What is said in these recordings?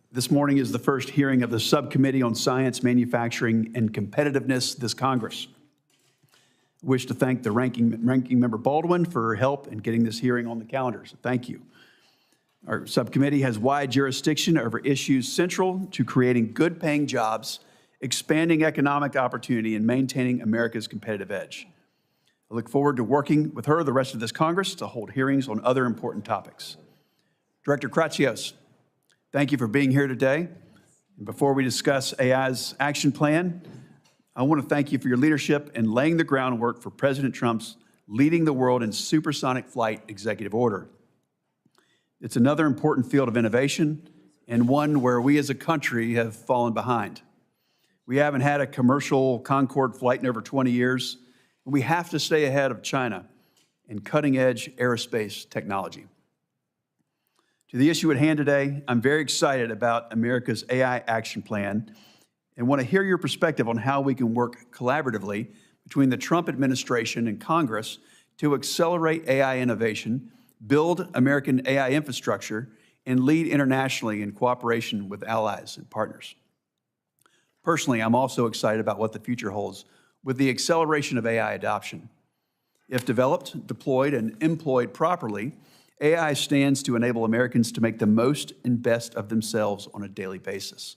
This morning is the first hearing of the Subcommittee on Science, Manufacturing, and Competitiveness this Congress. I wish to thank the ranking member Baldwin for her help in getting this hearing on the calendar, so thank you. Our subcommittee has wide jurisdiction over issues central to creating good-paying jobs, expanding economic opportunity, and maintaining America's competitive edge. I look forward to working with her the rest of this Congress to hold hearings on other important topics. Director Kratsios, thank you for being here today. And before we discuss AI's action plan, I want to thank you for your leadership in laying the groundwork for President Trump's leading the world in supersonic flight executive order. It's another important field of innovation and one where we as a country have fallen behind. We haven't had a commercial Concorde flight in over 20 years, and we have to stay ahead of China in cutting-edge aerospace technology. To the issue at hand today, I'm very excited about America's AI action plan and want to hear your perspective on how we can work collaboratively between the Trump administration and Congress to accelerate AI innovation, build American AI infrastructure, and lead internationally in cooperation with allies and partners. Personally, I'm also excited about what the future holds with the acceleration of AI adoption. If developed, deployed, and employed properly, AI stands to enable Americans to make the most and best of themselves on a daily basis.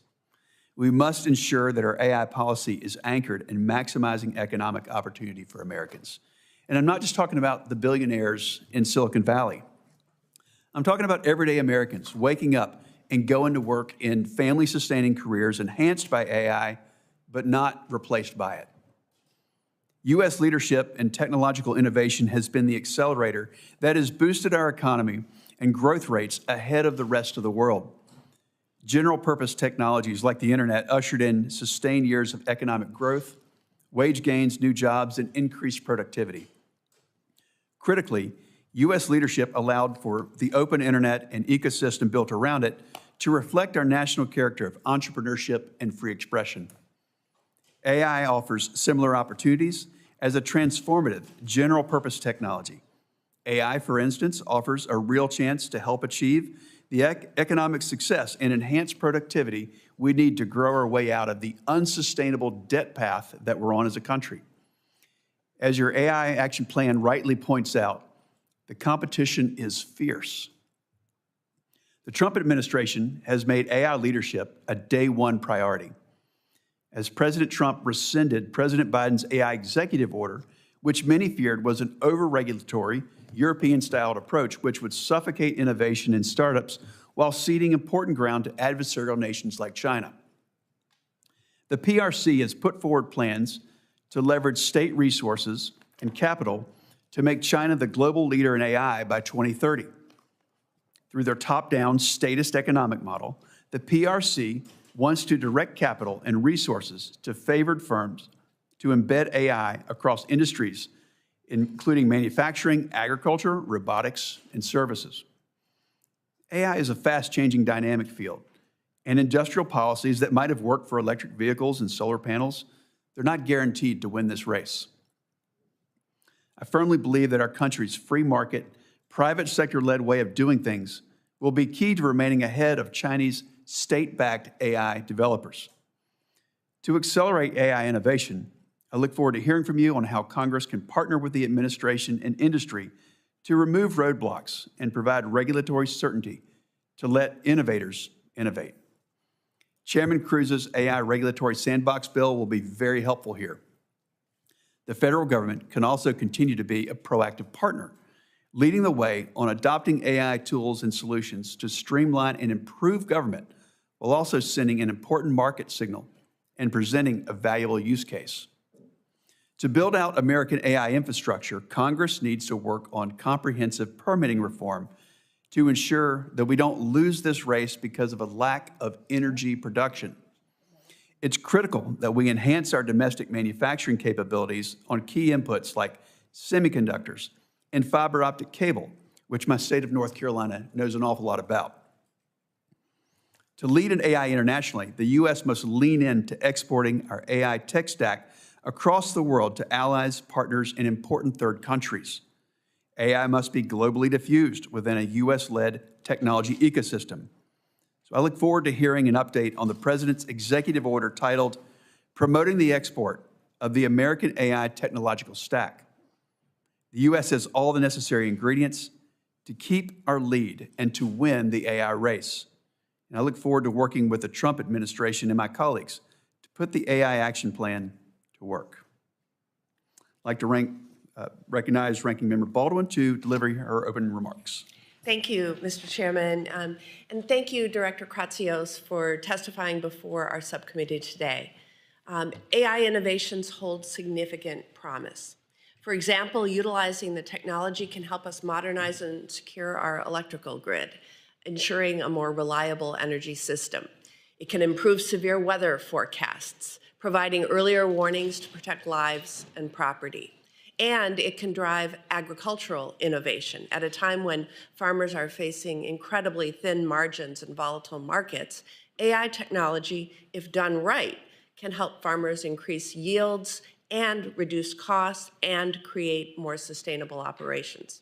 We must ensure that our AI policy is anchored in maximizing economic opportunity for Americans. And I'm not just talking about the billionaires in Silicon Valley. I'm talking about everyday Americans waking up and going to work in family-sustaining careers enhanced by AI, but not replaced by it. U.S. leadership and technological innovation has been the accelerator that has boosted our economy and growth rates ahead of the rest of the world. General-purpose technologies like the internet ushered in sustained years of economic growth, wage gains, new jobs, and increased productivity. Critically, U.S. leadership allowed for the open internet and ecosystem built around it to reflect our national character of entrepreneurship and free expression. AI offers similar opportunities as a transformative general-purpose technology. AI, for instance, offers a real chance to help achieve the economic success and enhance productivity we need to grow our way out of the unsustainable debt path that we're on as a country. As your AI action plan rightly points out, the competition is fierce. The Trump administration has made AI leadership a day-one priority. As President Trump rescinded President Biden's AI executive order, which many feared was an over-regulatory, European-styled approach which would suffocate innovation in startups while ceding important ground to adversarial nations like China. The PRC has put forward plans to leverage state resources and capital to make China the global leader in AI by 2030. Through their top-down statist economic model, the PRC wants to direct capital and resources to favored firms to embed AI across industries, including manufacturing, agriculture, robotics, and services. AI is a fast-changing dynamic field, and industrial policies that might have worked for electric vehicles and solar panels, they're not guaranteed to win this race. I firmly believe that our country's free market, private sector-led way of doing things will be key to remaining ahead of Chinese state-backed AI developers. To accelerate AI innovation, I look forward to hearing from you on how Congress can partner with the administration and industry to remove roadblocks and provide regulatory certainty to let innovators innovate. Chairman Cruz's AI regulatory sandbox bill will be very helpful here. The federal government can also continue to be a proactive partner, leading the way on adopting AI tools and solutions to streamline and improve government while also sending an important market signal and presenting a valuable use case. To build out American AI infrastructure, Congress needs to work on comprehensive permitting reform to ensure that we don't lose this race because of a lack of energy production. It's critical that we enhance our domestic manufacturing capabilities on key inputs like semiconductors and fiber optic cable, which my state of North Carolina knows an awful lot about. To lead in AI internationally, the U.S. must lean into exporting our AI tech stack across the world to allies, partners, and important third countries. AI must be globally diffused within a U.S.-led technology ecosystem. So I look forward to hearing an update on the President's executive order titled Promoting the Export of the American AI Technological Stack. The U.S. has all the necessary ingredients to keep our lead and to win the AI race. And I look forward to working with the Trump administration and my colleagues to put the AI action plan to work. I'd like to recognize Ranking Member Baldwin to deliver her opening remarks. Thank you, Mr. Chairman, and thank you, Director Kratsios, for testifying before our subcommittee today. AI innovations hold significant promise. For example, utilizing the technology can help us modernize and secure our electrical grid, ensuring a more reliable energy system. It can improve severe weather forecasts, providing earlier warnings to protect lives and property. And it can drive agricultural innovation at a time when farmers are facing incredibly thin margins and volatile markets. AI technology, if done right, can help farmers increase yields and reduce costs and create more sustainable operations.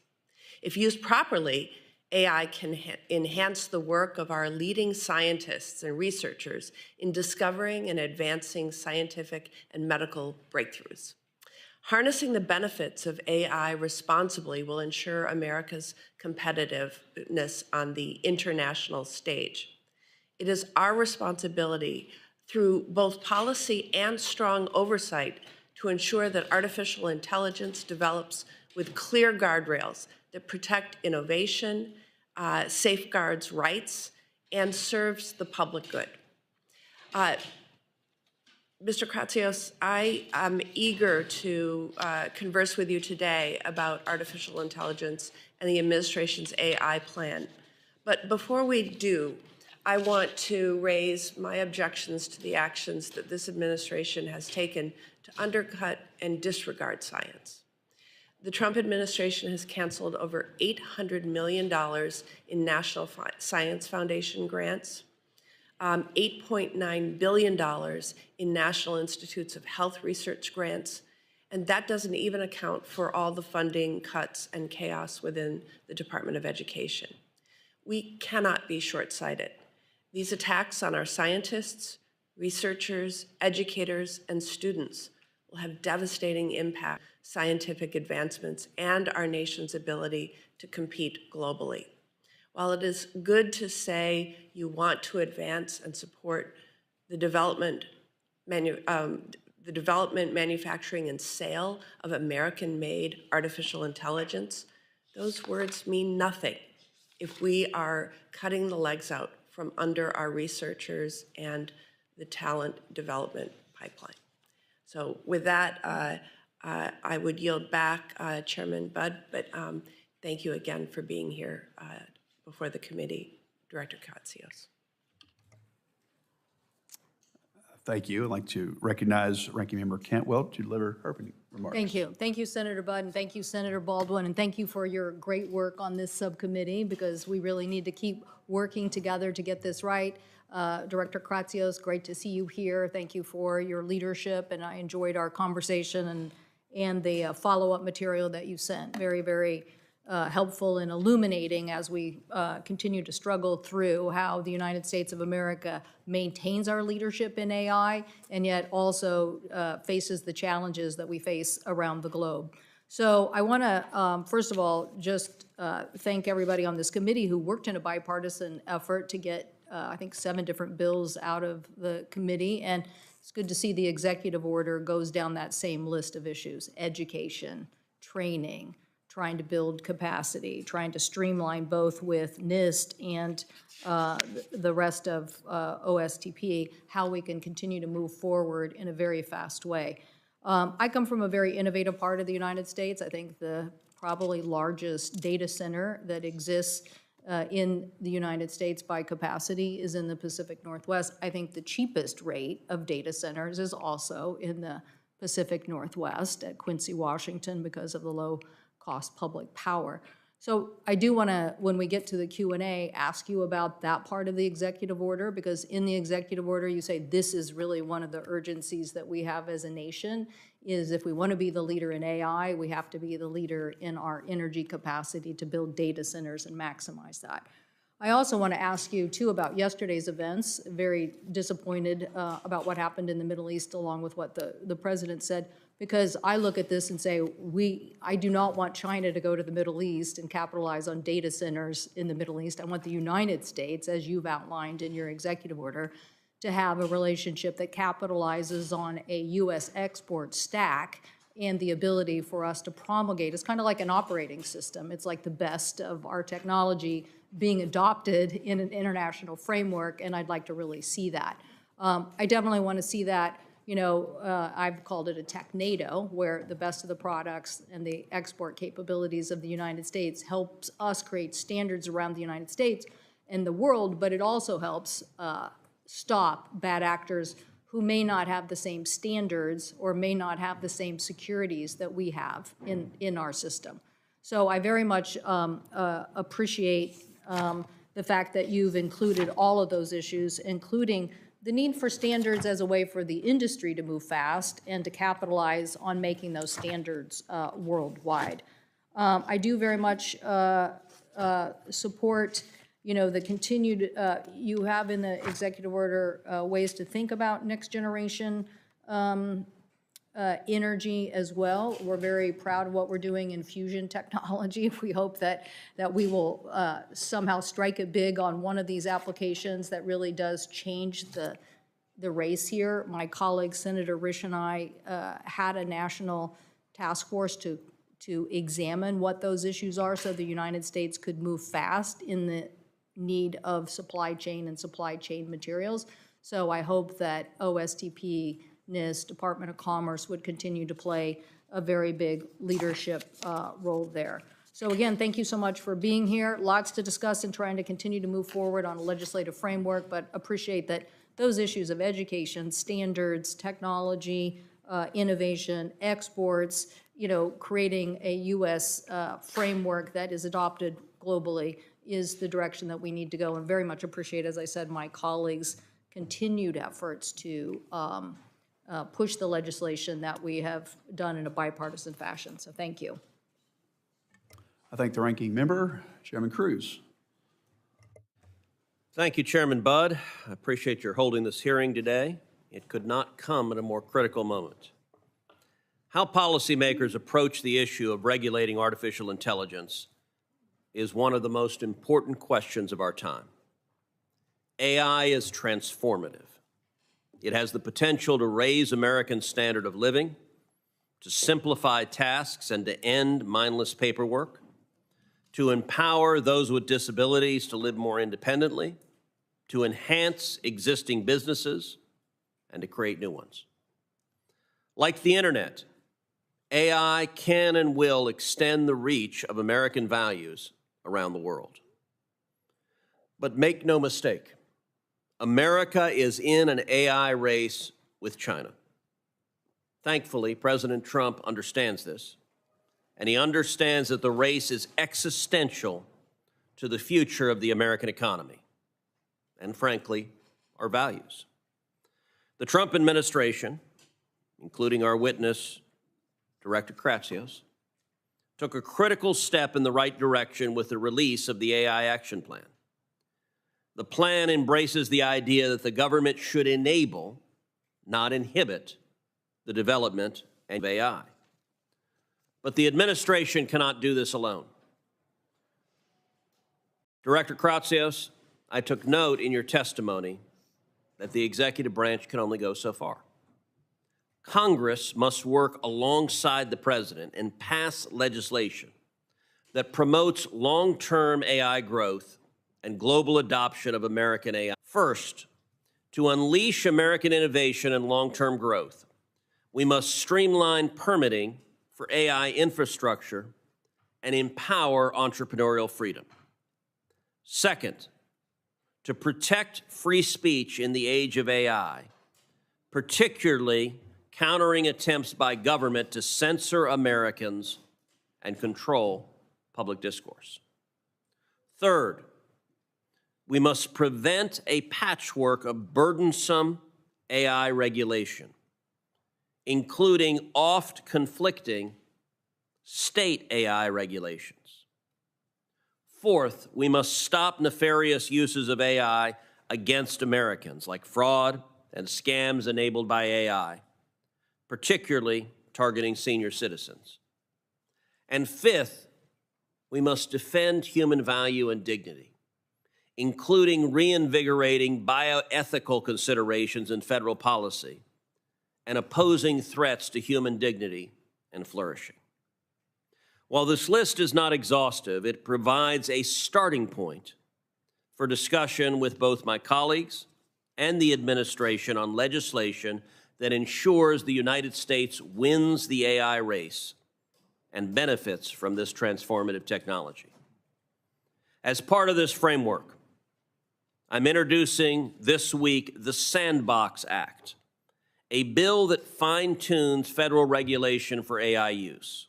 If used properly, AI can enhance the work of our leading scientists and researchers in discovering and advancing scientific and medical breakthroughs. Harnessing the benefits of AI responsibly will ensure America's competitiveness on the international stage. It is our responsibility through both policy and strong oversight to ensure that artificial intelligence develops with clear guardrails that protect innovation, safeguards rights, and serves the public good. Mr. Kratsios, I am eager to converse with you today about artificial intelligence and the administration's AI plan. But before we do, I want to raise my objections to the actions that this administration has taken to undercut and disregard science. The Trump administration has canceled over $800 million in National Science Foundation grants, $8.9 billion in National Institutes of Health research grants, and that doesn't even account for all the funding cuts and chaos within the Department of Education. We cannot be short-sighted. These attacks on our scientists, researchers, educators, and students will have devastating impact on scientific advancements and our nation's ability to compete globally. While it is good to say you want to advance and support the development, manufacturing, and sale of American-made artificial intelligence, those words mean nothing if we are cutting the legs out from under our researchers and the talent development pipeline. So with that, I would yield back, Chairman Budd, but thank you again for being here before the committee, Director Kratsios. Thank you. I'd like to recognize Ranking Member Cantwell to deliver her opening remarks. Thank you. Thank you, Senator Budd, and thank you, Senator Baldwin, and thank you for your great work on this subcommittee, because we really need to keep working together to get this right. Director Kratsios, great to see you here. Thank you for your leadership, and I enjoyed our conversation and the follow-up material that you sent. Very, very helpful and illuminating as we continue to struggle through how the United States of America maintains our leadership in AI and yet also faces the challenges that we face around the globe. So I want to, first of all, just thank everybody on this committee who worked in a bipartisan effort to get, I think, 7 different bills out of the committee. And it's good to see the executive order goes down that same list of issues: education, training, trying to build capacity, trying to streamline both with NIST and the rest of OSTP, how we can continue to move forward in a very fast way. I come from a very innovative part of the United States. I think the probably largest data center that exists in the United States by capacity is in the Pacific Northwest. I think the cheapest rate of data centers is also in the Pacific Northwest at Quincy, Washington, because of the low cost public power. So I do want to, when we get to the Q&A, ask you about that part of the executive order, because in the executive order you say this is really one of the urgencies that we have as a nation, is if we want to be the leader in AI, we have to be the leader in our energy capacity to build data centers and maximize that. I also want to ask you, too, about yesterday's events. Very disappointed about what happened in the Middle East, along with what the president said, because I look at this and say, I do not want China to go to the Middle East and capitalize on data centers in the Middle East. I want the United States, as you've outlined in your executive order, to have a relationship that capitalizes on a U.S. export stack and the ability for us to promulgate. It's kind of like an operating system. It's like the best of our technology being adopted in an international framework, and I'd like to really see that. I definitely want to see that. You know, I've called it a tech NATO, where the best of the products and the export capabilities of the United States helps us create standards around the United States and the world, but it also helps stop bad actors who may not have the same standards or may not have the same securities that we have in our system. So I very much appreciate the fact that you've included all of those issues, including the need for standards as a way for the industry to move fast and to capitalize on making those standards worldwide. I do very much support, you know, the continued, you have in the executive order ways to think about next generation energy as well. We're very proud of what we're doing in fusion technology. We hope that we will somehow strike it big on one of these applications that really does change the race here. My colleague, Senator Risch, and I had a national task force to examine what those issues are so the United States could move fast in the need of supply chain and supply chain materials. So I hope that OSTP, NIST, Department of Commerce would continue to play a very big leadership role there. So again, thank you so much for being here. Lots to discuss and trying to continue to move forward on a legislative framework, but appreciate that those issues of education, standards, technology, innovation, exports, you know, creating a U.S. Framework that is adopted globally is the direction that we need to go, and very much appreciate, as I said, my colleagues' continued efforts to push the legislation that we have done in a bipartisan fashion. So thank you. I thank the ranking member, Chairman Cruz. Thank you, Chairman Budd. I appreciate your holding this hearing today. It could not come at a more critical moment. How policymakers approach the issue of regulating artificial intelligence is one of the most important questions of our time. AI is transformative. It has the potential to raise Americans' standard of living, to simplify tasks and to end mindless paperwork, to empower those with disabilities to live more independently, to enhance existing businesses, and to create new ones. Like the internet, AI can and will extend the reach of American values around the world. But make no mistake, America is in an AI race with China. Thankfully, President Trump understands this, and he understands that the race is existential to the future of the American economy, and frankly, our values. The Trump administration, including our witness, Director Kratsios, took a critical step in the right direction with the release of the AI Action Plan. The plan embraces the idea that the government should enable, not inhibit, the development of AI. But the administration cannot do this alone. Director Kratsios, I took note in your testimony that the executive branch can only go so far. Congress must work alongside the president and pass legislation that promotes long-term AI growth and global adoption of American AI. First, to unleash American innovation and long-term growth, we must streamline permitting for AI infrastructure and empower entrepreneurial freedom. Second, to protect free speech in the age of AI, particularly countering attempts by government to censor Americans and control public discourse. Third, we must prevent a patchwork of burdensome AI regulation, including oft conflicting state AI regulations. Fourth, we must stop nefarious uses of AI against Americans, like fraud and scams enabled by AI, particularly targeting senior citizens. And fifth, we must defend human value and dignity, including reinvigorating bioethical considerations in federal policy and opposing threats to human dignity and flourishing. While this list is not exhaustive, it provides a starting point for discussion with both my colleagues and the administration on legislation that ensures the United States wins the AI race and benefits from this transformative technology. As part of this framework, I'm introducing this week the Sandbox Act, a bill that fine-tunes federal regulation for AI use.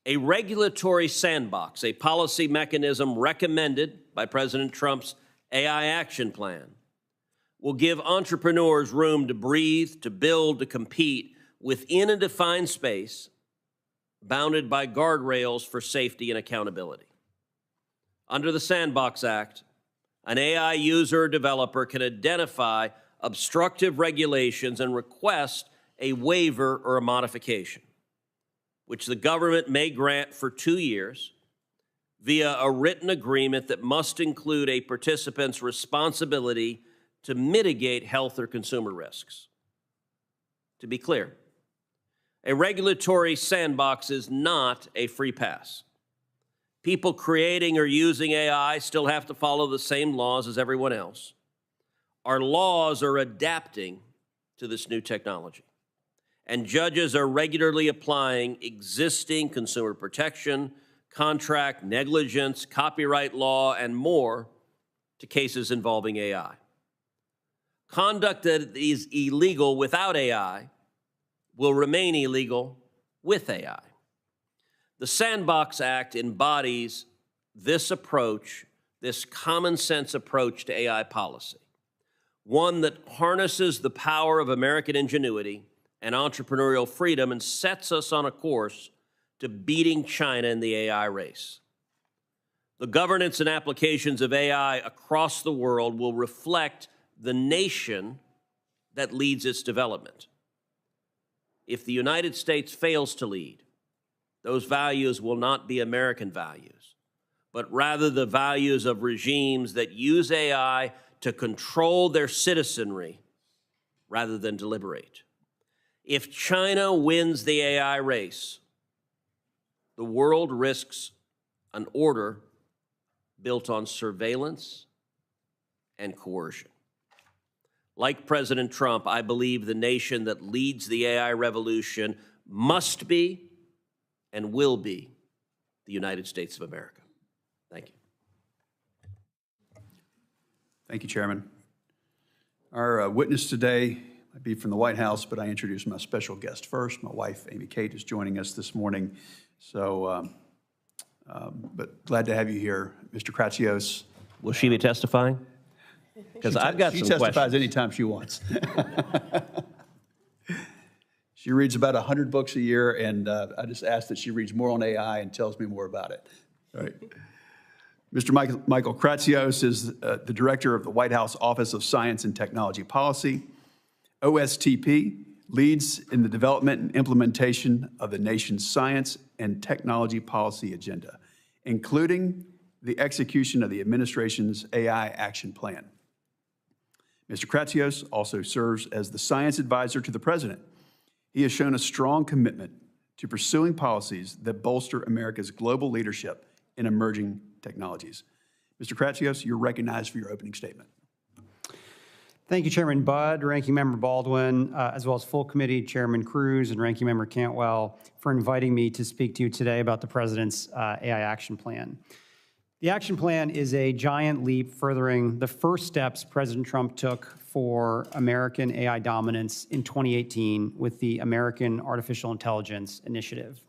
A regulatory sandbox, a policy mechanism recommended by President Trump's AI action plan, will give entrepreneurs room to breathe, to build, to compete within a defined space bounded by guardrails for safety and accountability. Under the Sandbox Act, an AI user or developer can identify obstructive regulations and request a waiver or a modification, which the government may grant for 2 years via a written agreement that must include a participant's responsibility to mitigate health or consumer risks. To be clear, a regulatory sandbox is not a free pass. People creating or using AI still have to follow the same laws as everyone else. Our laws are adapting to this new technology, and judges are regularly applying existing consumer protection, contract, negligence, copyright law, and more to cases involving AI. Conduct that is illegal without AI will remain illegal with AI. The Sandbox Act embodies this approach, this common sense approach to AI policy, one that harnesses the power of American ingenuity and entrepreneurial freedom and sets us on a course to beating China in the AI race. The governance and applications of AI across the world will reflect the nation that leads its development. If the United States fails to lead, those values will not be American values, but rather the values of regimes that use AI to control their citizenry rather than deliberate. If China wins the AI race, the world risks an order built on surveillance and coercion. Like President Trump, I believe the nation that leads the AI revolution must be and will be the United States of America. Thank you. Thank you, Chairman. Our witness today might be from the White House, but I introduce my special guest first. My wife, Amy Kate, is joining us this morning. So, but glad to have you here, Mr. Kratsios. Will she be testifying? Because I've got some questions. She testifies anytime she wants. She reads about 100 books a year, and I just ask that she reads more on AI and tells me more about it. All right. Mr. Michael Kratsios is the director of the White House Office of Science and Technology Policy. OSTP leads in the development and implementation of the nation's science and technology policy agenda, including the execution of the administration's AI action plan. Mr. Kratsios also serves as the science advisor to the president. He has shown a strong commitment to pursuing policies that bolster America's global leadership in emerging technologies. Mr. Kratsios, you're recognized for your opening statement. Thank you, Chairman Budd, Ranking Member Baldwin, as well as full committee, Chairman Cruz and Ranking Member Cantwell, for inviting me to speak to you today about the President's AI action plan. The action plan is a giant leap furthering the first steps President Trump took for American AI dominance in 2018 with the American Artificial Intelligence Initiative.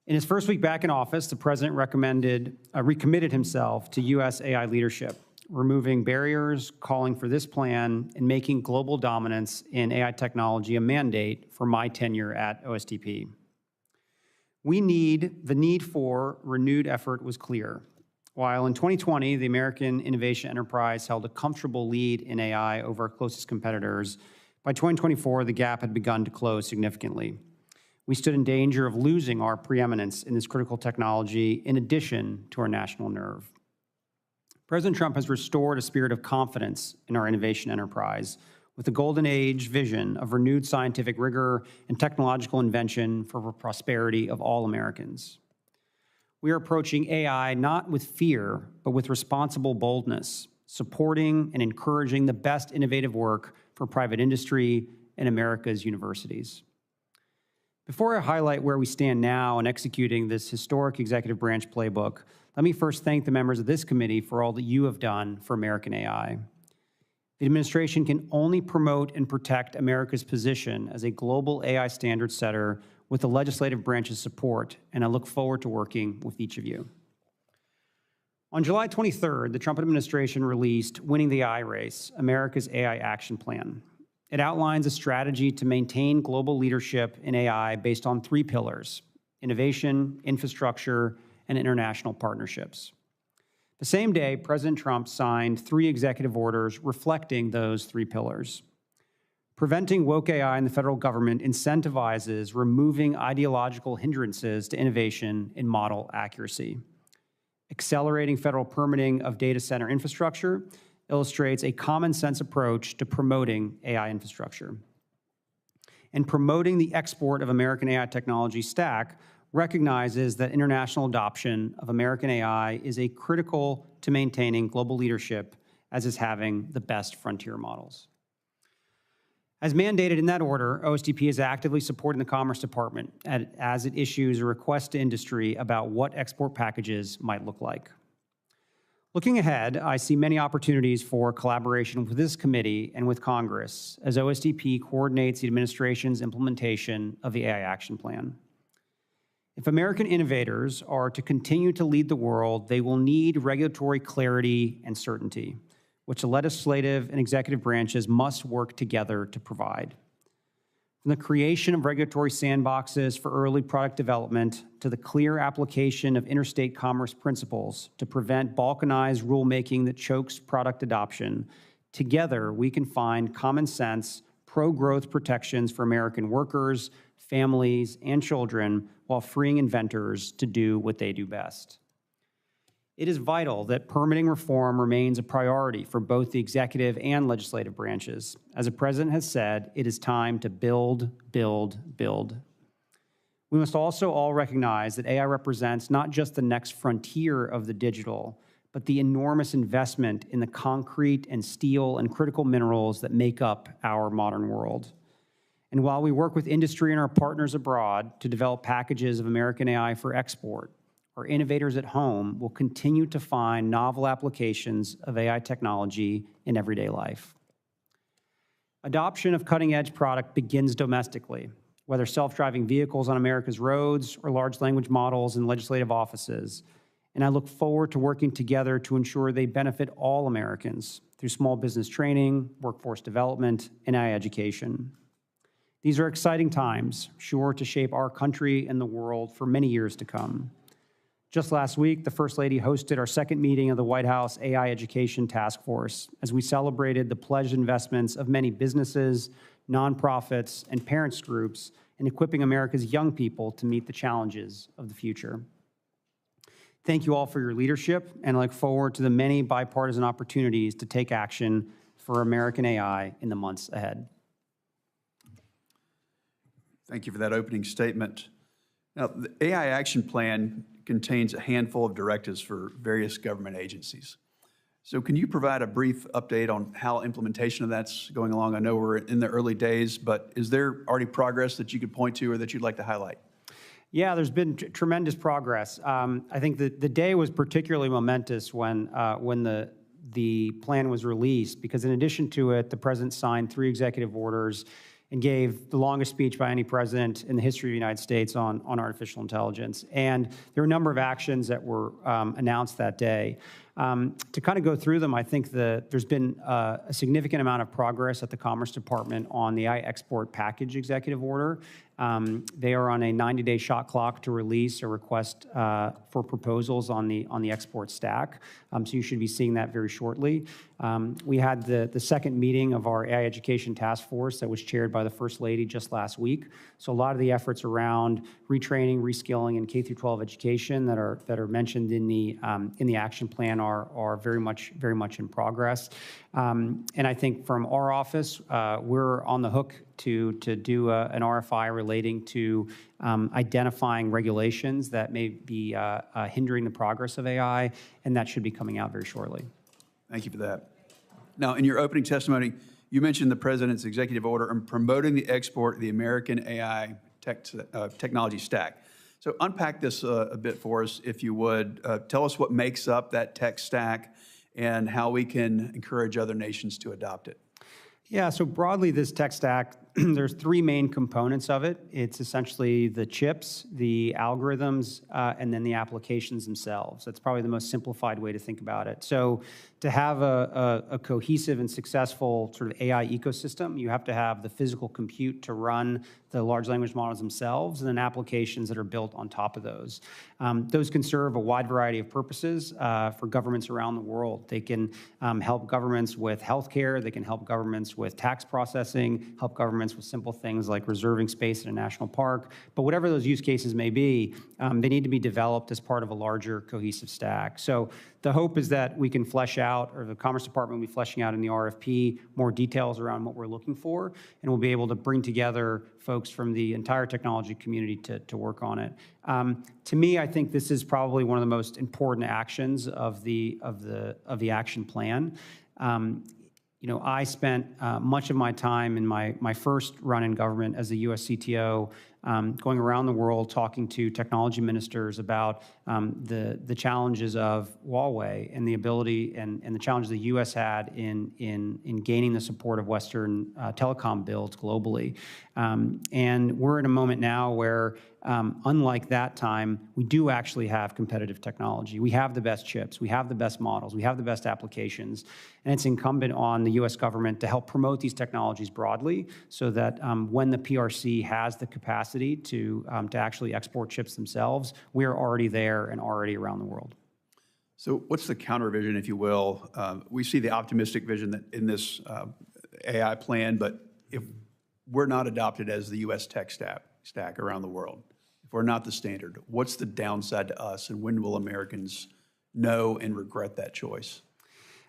In his first week back in office, the President recommitted himself to U.S. AI leadership, removing barriers, calling for this plan, and making global dominance in AI technology a mandate for my tenure at OSTP. The need for renewed effort was clear. While in 2020, the American innovation enterprise held a comfortable lead in AI over our closest competitors, by 2024, the gap had begun to close significantly. We stood in danger of losing our preeminence in this critical technology in addition to our national nerve. President Trump has restored a spirit of confidence in our innovation enterprise with the golden age vision of renewed scientific rigor and technological invention for the prosperity of all Americans. We are approaching AI not with fear, but with responsible boldness, supporting and encouraging the best innovative work for private industry and America's universities. Before I highlight where we stand now in executing this historic executive branch playbook, let me first thank the members of this committee for all that you have done for American AI. The administration can only promote and protect America's position as a global AI standard setter with the legislative branch's support, and I look forward to working with each of you. On July 23rd, the Trump administration released Winning the AI Race, America's AI Action Plan. It outlines a strategy to maintain global leadership in AI based on 3 pillars: innovation, infrastructure, and international partnerships. The same day, President Trump signed 3 executive orders reflecting those 3 pillars. Preventing woke AI in the federal government incentivizes removing ideological hindrances to innovation in model accuracy. Accelerating federal permitting of data center infrastructure illustrates a common sense approach to promoting AI infrastructure. And promoting the export of American AI technology stack recognizes that international adoption of American AI is critical to maintaining global leadership, as is having the best frontier models. As mandated in that order, OSDP is actively supporting the Commerce Department as it issues a request to industry about what export packages might look like. Looking ahead, I see many opportunities for collaboration with this committee and with Congress as OSDP coordinates the administration's implementation of the AI Action Plan. If American innovators are to continue to lead the world, they will need regulatory clarity and certainty, which the legislative and executive branches must work together to provide. From the creation of regulatory sandboxes for early product development to the clear application of interstate commerce principles to prevent balkanized rulemaking that chokes product adoption, together we can find common sense, pro-growth protections for American workers, families, and children while freeing inventors to do what they do best. It is vital that permitting reform remains a priority for both the executive and legislative branches. As the president has said, it is time to build, build, build. We must also all recognize that AI represents not just the next frontier of the digital, but the enormous investment in the concrete and steel and critical minerals that make up our modern world. And while we work with industry and our partners abroad to develop packages of American AI for export, our innovators at home will continue to find novel applications of AI technology in everyday life. Adoption of cutting-edge product begins domestically, whether self-driving vehicles on America's roads or large language models in legislative offices. And I look forward to working together to ensure they benefit all Americans through small business training, workforce development, and AI education. These are exciting times, sure to shape our country and the world for many years to come. Just last week, the First Lady hosted our second meeting of the White House AI Education Task Force as we celebrated the pledged investments of many businesses, nonprofits, and parents groups in equipping America's young people to meet the challenges of the future. Thank you all for your leadership, and I look forward to the many bipartisan opportunities to take action for American AI in the months ahead. Thank you for that opening statement. Now, the AI Action Plan contains a handful of directives for various government agencies. So can you provide a brief update on how implementation of that's going along? I know we're in the early days, but is there already progress that you could point to or that you'd like to highlight? Yeah, there's been tremendous progress. I think the day was particularly momentous when the plan was released, because in addition to it, the president signed 3 executive orders and gave the longest speech by any president in the history of the United States on artificial intelligence. And there were a number of actions that were announced that day. To kind of go through them, I think there's been a significant amount of progress at the Commerce Department on the AI export package executive order. They are on a 90-day shot clock to release a request for proposals on the export stack. So you should be seeing that very shortly. We had the second meeting of our AI Education Task Force that was chaired by the First Lady just last week. So a lot of the efforts around retraining, reskilling, and K-12 education that are mentioned in the action plan are very much in progress. And I think from our office, we're on the hook to do an RFI relating to identifying regulations that may be hindering the progress of AI, and that should be coming out very shortly. Thank you for that. Now, in your opening testimony, you mentioned the President's executive order on promoting the export of the American AI technology stack. So unpack this a bit for us, if you would. Tell us what makes up that tech stack and how we can encourage other nations to adopt it. Yeah, so broadly, this tech stack, there's three main components of it. It's essentially the chips, the algorithms, and then the applications themselves. That's probably the most simplified way to think about it. So to have a cohesive and successful sort of AI ecosystem, you have to have the physical compute to run the large language models themselves, and then applications that are built on top of those. Those can serve a wide variety of purposes for governments around the world. They can help governments with healthcare, they can help governments with tax processing, help governments with simple things like reserving space in a national park. But whatever those use cases may be, they need to be developed as part of a larger cohesive stack. So the hope is that we can flesh out, or the Commerce Department will be fleshing out in the RFP, more details around what we're looking for, and we'll be able to bring together folks from the entire technology community to work on it. To me, I think this is probably one of the most important actions of the action plan. You know, I spent much of my time in my first run in government as a U.S. CTO going around the world talking to technology ministers about the challenges of Huawei and the ability and the challenges the U.S. had in gaining the support of Western telecom builds globally. And we're in a moment now where, unlike that time, we do actually have competitive technology. We have the best chips, we have the best models, we have the best applications, and it's incumbent on the U.S. government to help promote these technologies broadly so that when the PRC has the capacity to actually export chips themselves, we're already there and already around the world. So what's the counter vision, if you will? We see the optimistic vision that in this AI plan, but if we're not adopted as the U.S. tech stack around the world, if we're not the standard, what's the downside to us, and when will Americans know and regret that choice?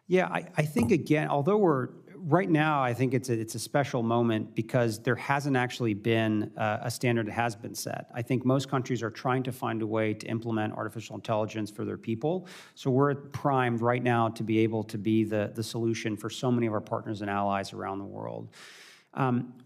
Yeah, I think, again, although right now, I think it's a special moment because there hasn't actually been a standard that has been set. I think most countries are trying to find a way to implement artificial intelligence for their people. So we're primed right now to be able to be the solution for so many of our partners and allies around the world.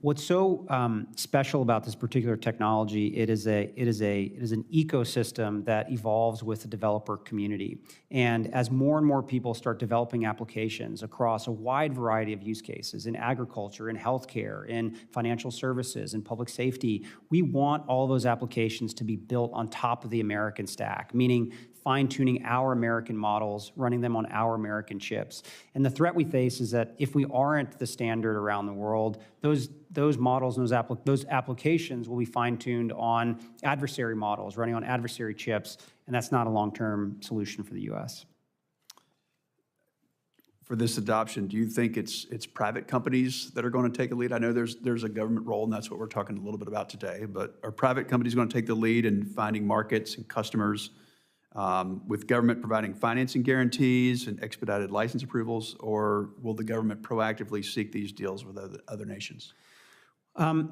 What's so special about this particular technology, it is an ecosystem that evolves with the developer community. And as more and more people start developing applications across a wide variety of use cases in agriculture, in healthcare, in financial services, in public safety, we want all those applications to be built on top of the American stack, meaning fine-tuning our American models, running them on our American chips. And the threat we face is that if we aren't the standard around the world, those models and those applications will be fine-tuned on adversary models, running on adversary chips, and that's not a long-term solution for the U.S. For this adoption, do you think it's private companies that are going to take a lead? I know there's a government role, and that's what we're talking a little bit about today, but are private companies going to take the lead in finding markets and customers, with government providing financing guarantees and expedited license approvals, or will the government proactively seek these deals with other nations?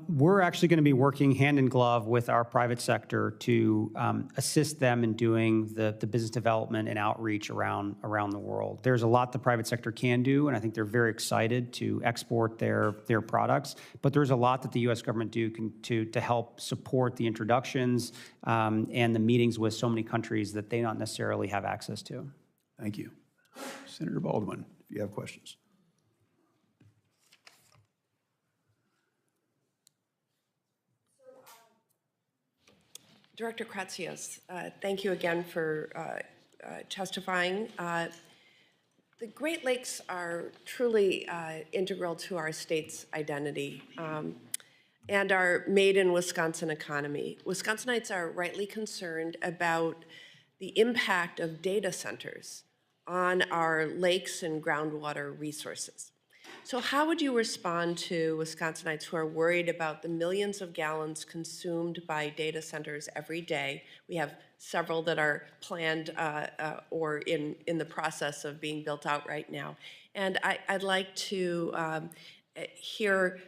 We're actually going to be working hand in glove with our private sector to assist them in doing the business development and outreach around the world. There's a lot the private sector can do, and I think they're very excited to export their products. But there's a lot that the U.S. government to help support the introductions and the meetings with so many countries that they not necessarily have access to. Thank you. Senator Baldwin, if you have questions. Director Kratsios, thank you again for testifying. The Great Lakes are truly integral to our state's identity. and our made in Wisconsin economy. Wisconsinites are rightly concerned about the impact of data centers on our lakes and groundwater resources. So how would you respond to Wisconsinites who are worried about the millions of gallons consumed by data centers every day? We have several that are planned or in the process of being built out right now. And I'd like to hear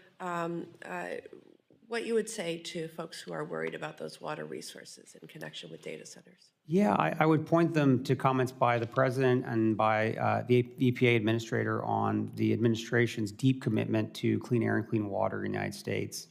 what you would say to folks who are worried about those water resources in connection with data centers. Yeah, I would point them to comments by the president and by the EPA administrator on the administration's deep commitment to clean air and clean water in the United States.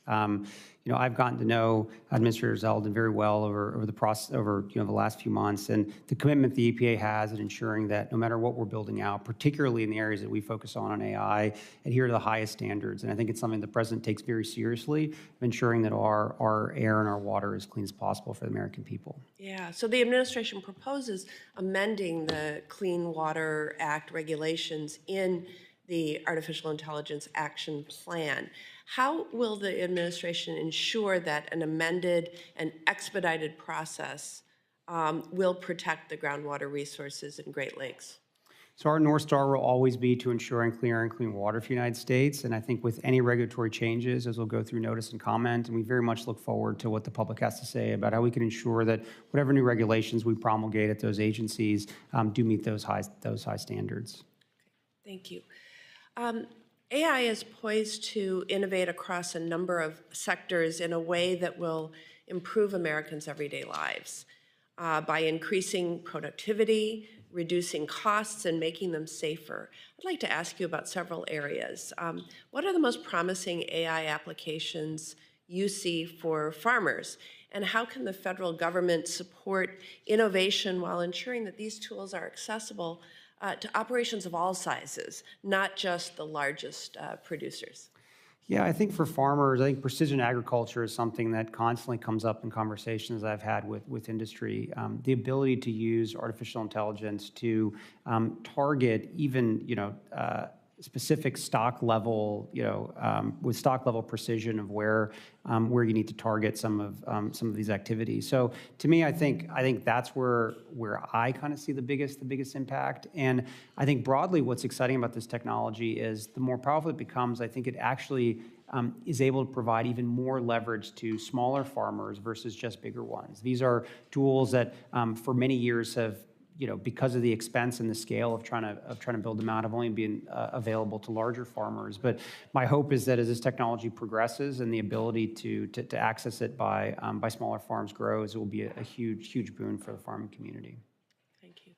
I've gotten to know Administrator Zeldin very well over the process, over the last few months, and the commitment the EPA has in ensuring that no matter what we're building out, particularly in the areas that we focus on AI, adhere to the highest standards. And I think it's something the president takes very seriously, of ensuring that our air and our water is as clean as possible for the American people. Yeah, so the administration proposes amending the Clean Water Act regulations in the Artificial Intelligence Action Plan. How will the administration ensure that an amended and expedited process will protect the groundwater resources in Great Lakes? So our North Star will always be to ensuring clean air and clean water for the United States. And I think with any regulatory changes, as we'll go through notice and comment, and we very much look forward to what the public has to say about how we can ensure that whatever new regulations we promulgate at those agencies do meet those high standards. Thank you. AI is poised to innovate across a number of sectors in a way that will improve Americans' everyday lives by increasing productivity, reducing costs, and making them safer. I'd like to ask you about several areas. What are the most promising AI applications you see for farmers? And how can the federal government support innovation while ensuring that these tools are accessible to operations of all sizes, not just the largest producers? Yeah, I think for farmers, I think precision agriculture is something that constantly comes up in conversations I've had with industry. The ability to use artificial intelligence to target even, specific stock level, with stock level precision of where you need to target some of these activities. So to me, I think that's where I kind of see the biggest impact. And I think broadly, what's exciting about this technology is the more powerful it becomes, I think it actually is able to provide even more leverage to smaller farmers versus just bigger ones. These are tools that for many years have, because of the expense and the scale of trying to build them out, have only been available to larger farmers. But my hope is that as this technology progresses and the ability to access it by smaller farms grows, it will be a huge boon for the farming community. Thank you.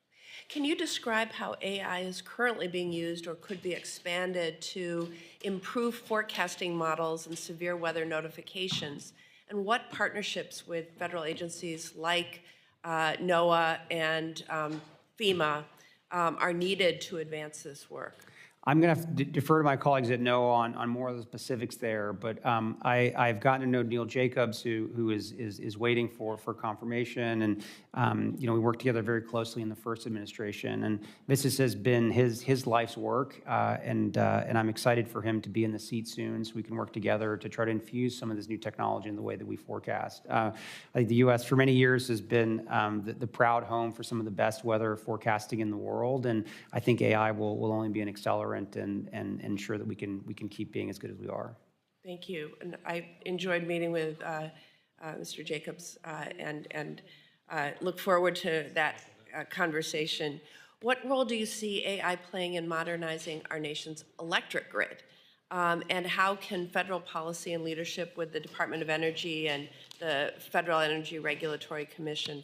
Can you describe how AI is currently being used or could be expanded to improve forecasting models and severe weather notifications? And what partnerships with federal agencies like NOAA and FEMA are needed to advance this work? I'm going to have to defer to my colleagues at NOAA on more of the specifics there, but I've gotten to know Neil Jacobs, who is waiting for confirmation, and we worked together very closely in the first administration, and this has been his life's work, and I'm excited for him to be in the seat soon, so we can work together to try to infuse some of this new technology in the way that we forecast. I think the U.S. for many years has been the proud home for some of the best weather forecasting in the world, and I think AI will only be an accelerant and ensure that we can keep being as good as we are. Thank you. And I enjoyed meeting with Mr. Jacobs and look forward to that conversation. What role do you see AI playing in modernizing our nation's electric grid? And how can federal policy and leadership with the Department of Energy and the Federal Energy Regulatory Commission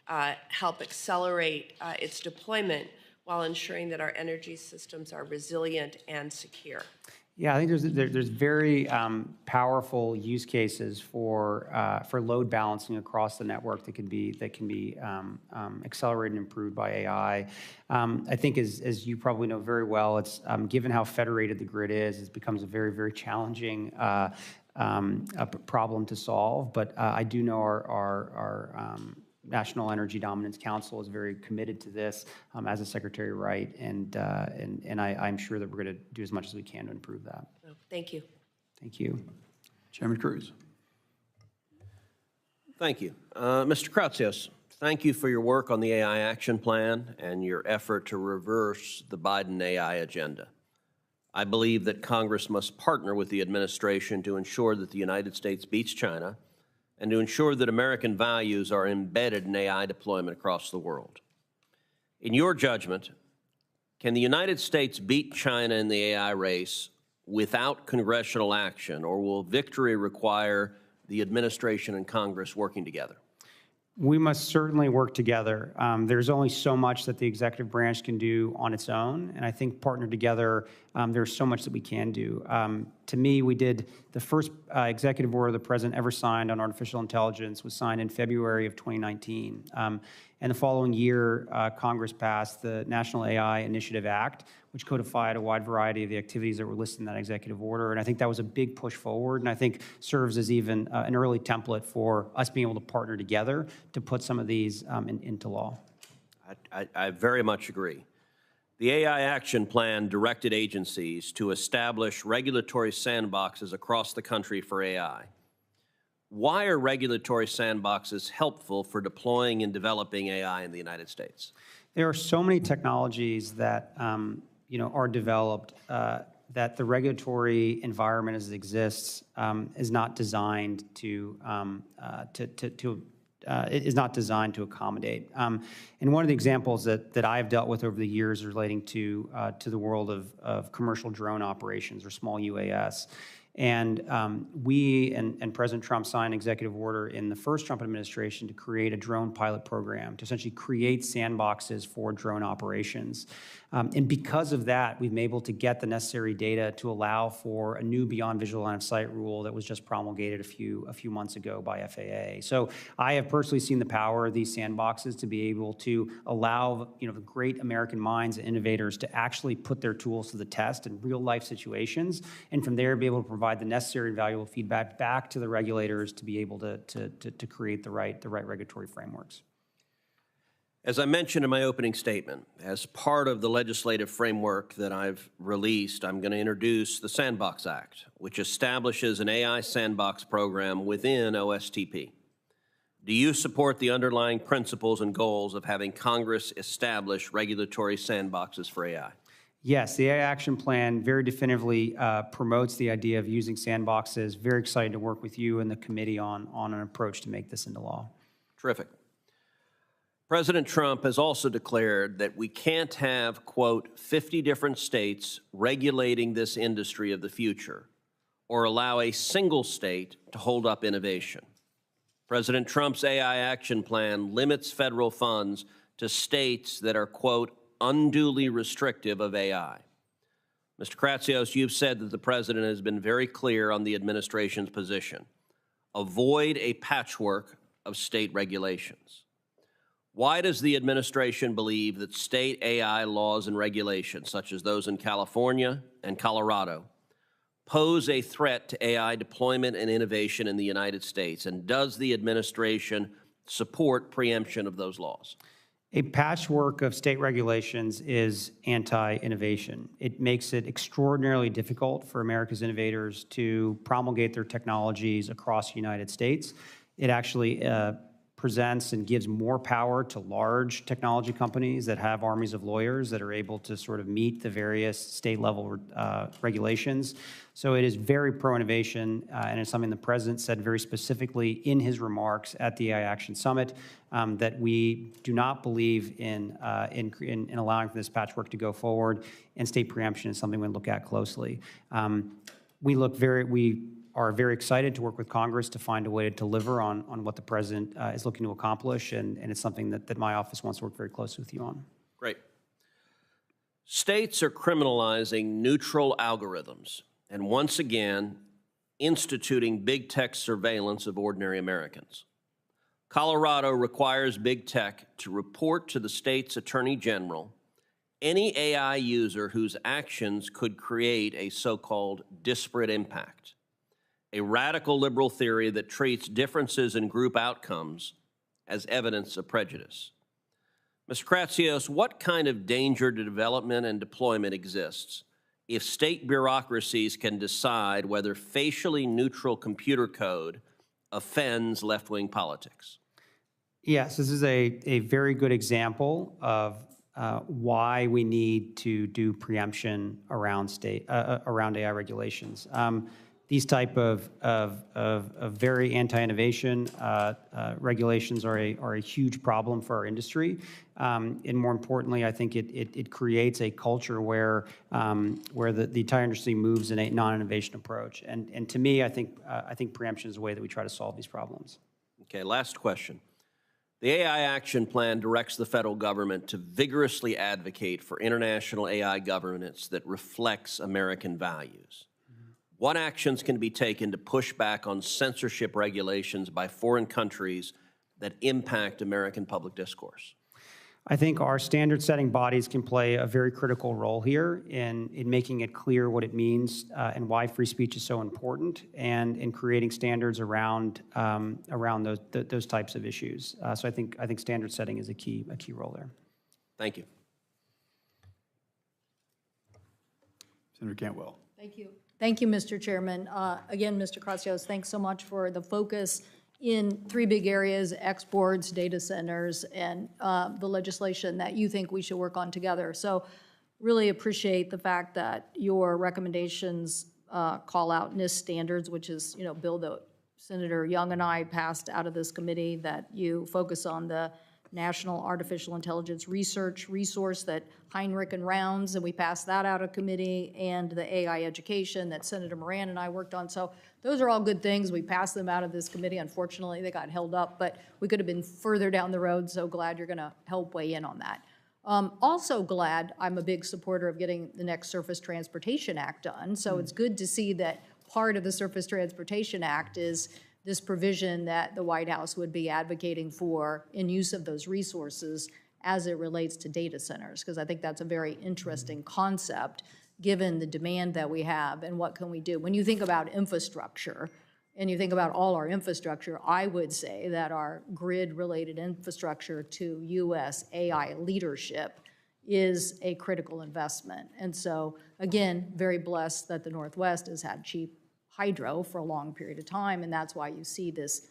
help accelerate its deployment while ensuring that our energy systems are resilient and secure? Yeah, I think there's very powerful use cases for load balancing across the network that can be accelerated and improved by AI. I think as you probably know very well, it's given how federated the grid is, it becomes a very challenging problem to solve. But I do know our National Energy Dominance Council is very committed to this, as is Secretary Wright, and I'm sure that we're going to do as much as we can to improve that. Thank you. Thank you. Chairman Cruz. Thank you. Mr. Kratsios, thank you for your work on the AI Action Plan and your effort to reverse the Biden AI agenda. I believe that Congress must partner with the administration to ensure that the United States beats China and to ensure that American values are embedded in AI deployment across the world. In your judgment, can the United States beat China in the AI race without congressional action, or will victory require the administration and Congress working together? We must certainly work together. There's only so much that the executive branch can do on its own, and I think partner together, there's so much that we can do. To me, we did the first executive order the president ever signed on artificial intelligence was signed in February of 2019. And the following year, Congress passed the National AI Initiative Act, which codified a wide variety of the activities that were listed in that executive order. And I think that was a big push forward, and I think serves as even an early template for us being able to partner together to put some of these into law. I very much agree. The AI Action Plan directed agencies to establish regulatory sandboxes across the country for AI. Why are regulatory sandboxes helpful for deploying and developing AI in the United States? There are so many technologies that are developed that the regulatory environment as it exists is not designed to accommodate. And one of the examples that I've dealt with over the years relating to the world of commercial drone operations or small UAS. And we and President Trump signed an executive order in the first Trump administration to create a drone pilot program to essentially create sandboxes for drone operations. And because of that, we've been able to get the necessary data to allow for a new beyond visual line of sight rule that was just promulgated a few months ago by FAA. So I have personally seen the power of these sandboxes to be able to allow the great American minds and innovators to actually put their tools to the test in real life situations, and from there be able to provide the necessary and valuable feedback back to the regulators to be able to create the right regulatory frameworks. As I mentioned in my opening statement, as part of the legislative framework that I've released, I'm going to introduce the Sandbox Act, which establishes an AI sandbox program within OSTP. Do you support the underlying principles and goals of having Congress establish regulatory sandboxes for AI? Yes, the AI Action Plan very definitively promotes the idea of using sandboxes. Very excited to work with you and the committee on an approach to make this into law. Terrific. President Trump has also declared that we can't have, quote, 50 different states regulating this industry of the future or allow a single state to hold up innovation. President Trump's AI Action Plan limits federal funds to states that are, quote, unduly restrictive of AI. Mr. Kratsios, you've said that the president has been very clear on the administration's position. Avoid a patchwork of state regulations. Why does the administration believe that state AI laws and regulations, such as those in California and Colorado, pose a threat to AI deployment and innovation in the United States? And does the administration support preemption of those laws? A patchwork of state regulations is anti-innovation. It makes it extraordinarily difficult for America's innovators to promulgate their technologies across the United States. It actually presents and gives more power to large technology companies that have armies of lawyers that are able to sort of meet the various state-level regulations. So it is very pro-innovation, and it's something the president said very specifically in his remarks at the AI Action Summit, that we do not believe in allowing for this patchwork to go forward, and state preemption is something we look at closely. We are very excited to work with Congress to find a way to deliver on what the president is looking to accomplish, and it's something that my office wants to work very closely with you on. Great. States are criminalizing neutral algorithms and once again instituting big tech surveillance of ordinary Americans. Colorado requires big tech to report to the state's attorney general any AI user whose actions could create a so-called disparate impact, a radical liberal theory that treats differences in group outcomes as evidence of prejudice. Mr. Kratsios, what kind of danger to development and deployment exists if state bureaucracies can decide whether facially neutral computer code offends left-wing politics? Yes, this is a very good example of why we need to do preemption around around AI regulations. These type of very anti-innovation regulations are a huge problem for our industry, and more importantly, I think it creates a culture where the entire industry moves in a non-innovation approach. And to me, I think preemption is a way that we try to solve these problems. Okay, last question. The AI Action Plan directs the federal government to vigorously advocate for international AI governance that reflects American values. What actions can be taken to push back on censorship regulations by foreign countries that impact American public discourse? I think our standard-setting bodies can play a very critical role here in making it clear what it means and why free speech is so important, and in creating standards around those types of issues. So I think standard setting is a key role there. Thank you. Senator Cantwell. Thank you. Thank you, Mr. Chairman. Again, Mr. Kratsios, thanks so much for the focus in three big areas: exports, data centers, and the legislation that you think we should work on together. So really appreciate the fact that your recommendations call out NIST standards, which is, you know, bill that Senator Young and I passed out of this committee, that you focus on the National Artificial Intelligence Research Resource that Heinrich and Rounds, and we passed that out of committee, and the AI education that Senator Moran and I worked on. So those are all good things. We passed them out of this committee. Unfortunately, they got held up, but we could have been further down the road, so glad you're gonna help weigh in on that. Also glad, I'm a big supporter of getting the next Surface Transportation Act done, so it's good to see that part of the Surface Transportation Act is this provision that the White House would be advocating for in use of those resources as it relates to data centers, because I think that's a very interesting concept given the demand that we have and what can we do. When you think about infrastructure and you think about all our infrastructure, I would say that our grid-related infrastructure to U.S. AI leadership is a critical investment. And so, again, very blessed that the Northwest has had cheap hydro for a long period of time, and that's why you see this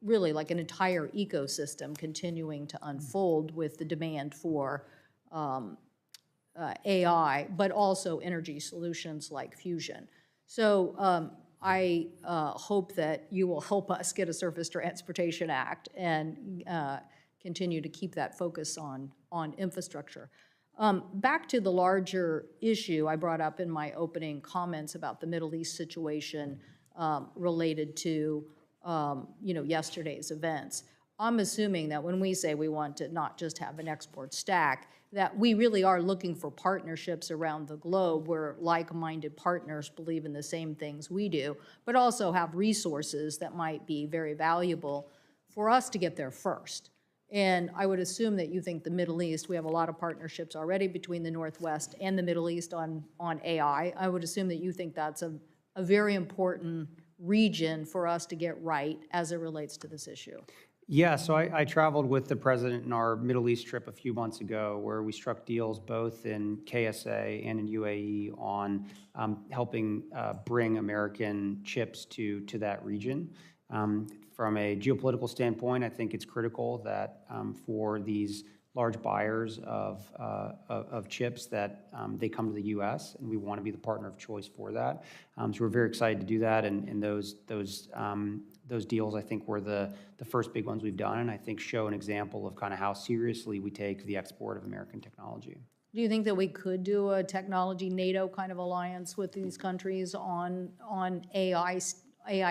really like an entire ecosystem continuing to unfold with the demand for AI, but also energy solutions like fusion. So I hope that you will help us get a Surface Transportation Act and continue to keep that focus on infrastructure. Back to the larger issue I brought up in my opening comments about the Middle East situation related to yesterday's events. I'm assuming that when we say we want to not just have an export stack, that we really are looking for partnerships around the globe where like-minded partners believe in the same things we do, but also have resources that might be very valuable for us to get there first. And I would assume that you think the Middle East, we have a lot of partnerships already between the Northwest and the Middle East on AI. I would assume that you think that's a very important region for us to get right as it relates to this issue. Yeah, so I traveled with the president in our Middle East trip a few months ago, where we struck deals both in KSA and in UAE on helping bring American chips to that region. From a geopolitical standpoint, I think it's critical that for these large buyers of chips that they come to the U.S., and we want to be the partner of choice for that. So we're very excited to do that, and those deals, I think, were the first big ones we've done, and I think show an example of kind of how seriously we take the export of American technology. Do you think that we could do a technology NATO kind of alliance with these countries on AI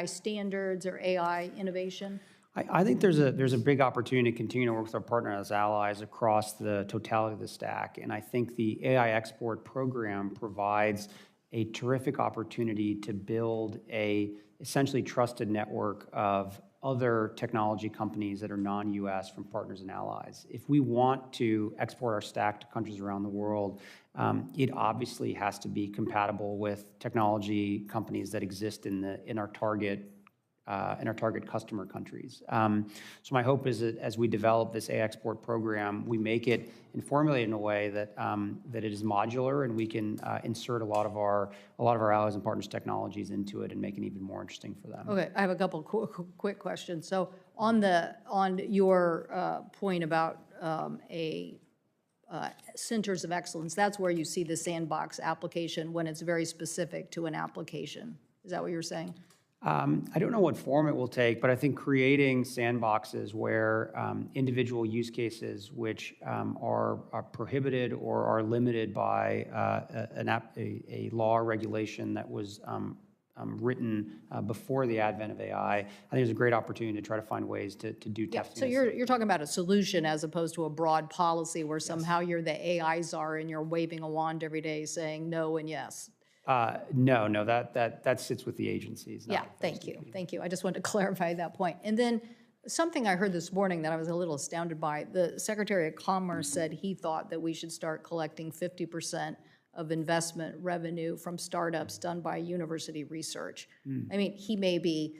standards or AI innovation? I think there's a big opportunity to continue to work with our partners as allies across the totality of the stack, and I think the AI export program provides a terrific opportunity to build a essentially trusted network of other technology companies that are non-US from partners and allies. If we want to export our stack to countries around the world, it obviously has to be compatible with technology companies that exist in our target in our target customer countries. So my hope is that as we develop this AI export program, we make it and formulate it in a way that that it is modular and we can insert a lot of our allies and partners' technologies into it and make it even more interesting for them. Okay, I have a couple quick questions. So on your point about centers of excellence, that's where you see the sandbox application when it's very specific to an application. Is that what you're saying? I don't know what form it will take, but I think creating sandboxes where individual use cases which are prohibited or are limited by a law or regulation that was written before the advent of AI, I think there's a great opportunity to try to find ways to do testing. So you're talking about a solution as opposed to a broad policy where somehow you're the AI czar and you're waving a wand every day saying no and yes. No, that sits with the agencies. Yeah, thank you. I just wanted to clarify that point. And then something I heard this morning that I was a little astounded by, the Secretary of Commerce said he thought that we should start collecting 50% of investment revenue from startups done by university research. I mean, he may be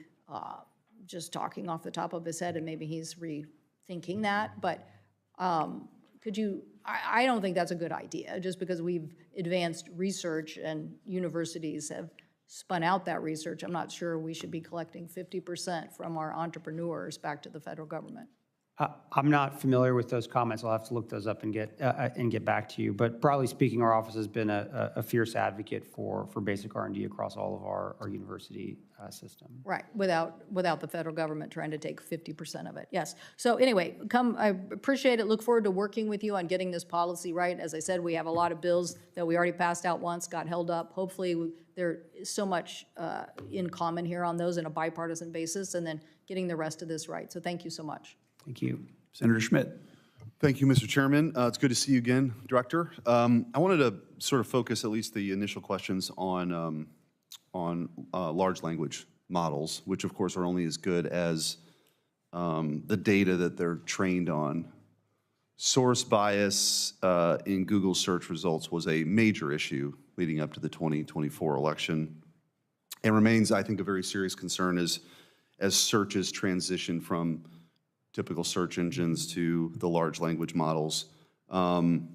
just talking off the top of his head and maybe he's rethinking that, but could you, I don't think that's a good idea, just because we've advanced research and universities have spun out that research. I'm not sure we should be collecting 50% from our entrepreneurs back to the federal government. I'm not familiar with those comments. I'll have to look those up and get back to you. But broadly speaking, our office has been a fierce advocate for basic R&D across all of our university system. Right, without the federal government trying to take 50% of it. Yes. So anyway, I appreciate it. Look forward to working with you on getting this policy right. As I said, we have a lot of bills that we already passed out once, got held up. Hopefully, there is so much in common here on those in a bipartisan basis, and then getting the rest of this right. So thank you so much. Thank you. Senator Schmidt. Thank you, Mr. Chairman. It's good to see you again, Director. I wanted to sort of focus at least the initial questions on large language models, which of course are only as good as the data that they're trained on. Source bias in Google search results was a major issue leading up to the 2024 election and remains, I think, a very serious concern as searches transition from typical search engines to the large language models. In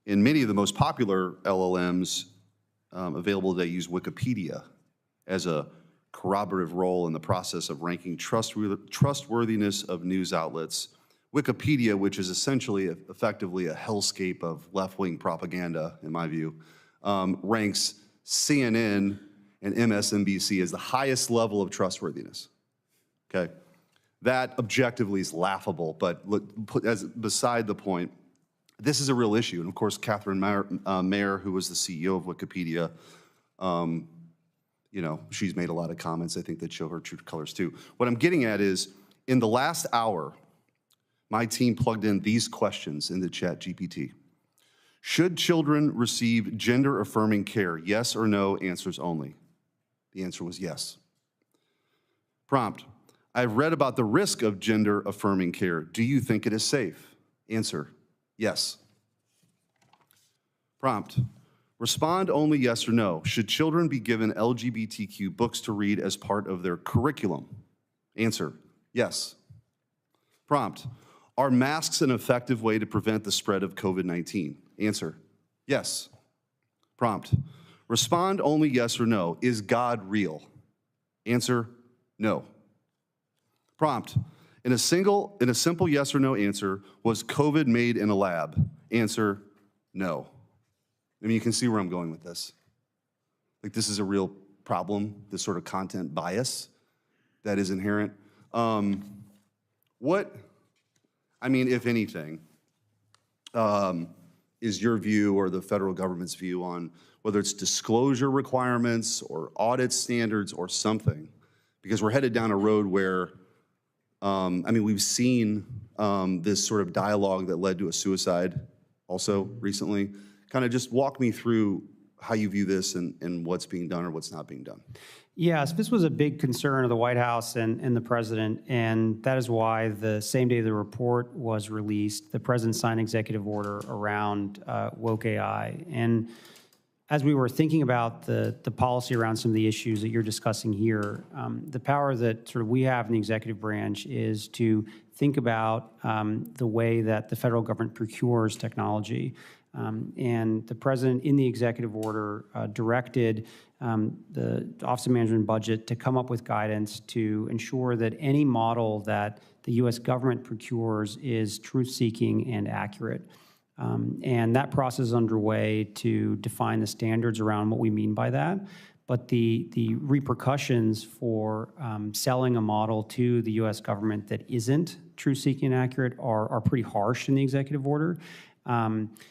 many of the most popular LLMs available today use Wikipedia as a corroborative role in the process of ranking trustworthiness of news outlets. Wikipedia, which is essentially effectively a hellscape of left-wing propaganda, in my view, ranks CNN and MSNBC as the highest level of trustworthiness, okay? That objectively is laughable, but look, as beside the point, this is a real issue. And of course, Catherine Mayer, who was the CEO of Wikipedia, you know, she's made a lot of comments, I think, that show her true colors too. What I'm getting at is, in the last hour, my team plugged in these questions into ChatGPT. Should children receive gender-affirming care? Yes or no, answers only. The answer was yes. Prompt. I've read about the risk of gender-affirming care. Do you think it is safe? Answer, yes. Prompt, respond only yes or no. Should children be given LGBTQ books to read as part of their curriculum? Answer, yes. Prompt, are masks an effective way to prevent the spread of COVID-19? Answer, yes. Prompt, respond only yes or no. Is God real? Answer, no. Prompt, in a simple yes or no answer, was COVID made in a lab? Answer, no. I mean, you can see where I'm going with this. Like, this is a real problem, this sort of content bias that is inherent. What, I mean, if anything, is your view or the federal government's view on whether it's disclosure requirements or audit standards or something? Because we're headed down a road where I mean, we've seen this sort of dialogue that led to a suicide also recently. Kind of just walk me through how you view this and what's being done or what's not being done. Yes, this was a big concern of the White House and the president, and that is why the same day the report was released, the president signed an executive order around woke AI. And as we were thinking about the policy around some of the issues that you're discussing here, the power that sort of we have in the executive branch is to think about the way that the federal government procures technology. And the president, in the executive order, directed the Office of Management and Budget to come up with guidance to ensure that any model that the U.S. government procures is truth-seeking and accurate. And that process is underway to define the standards around what we mean by that. But the repercussions for selling a model to the U.S. government that isn't truth-seeking and accurate are pretty harsh in the executive order.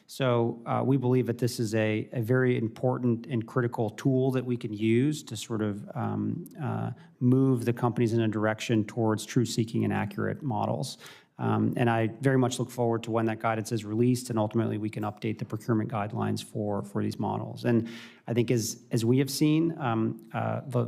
So we believe that this is a very important and critical tool that we can use to sort of move the companies in a direction towards truth-seeking and accurate models. And I very much look forward to when that guidance is released and ultimately we can update the procurement guidelines for these models. And I think as we have seen,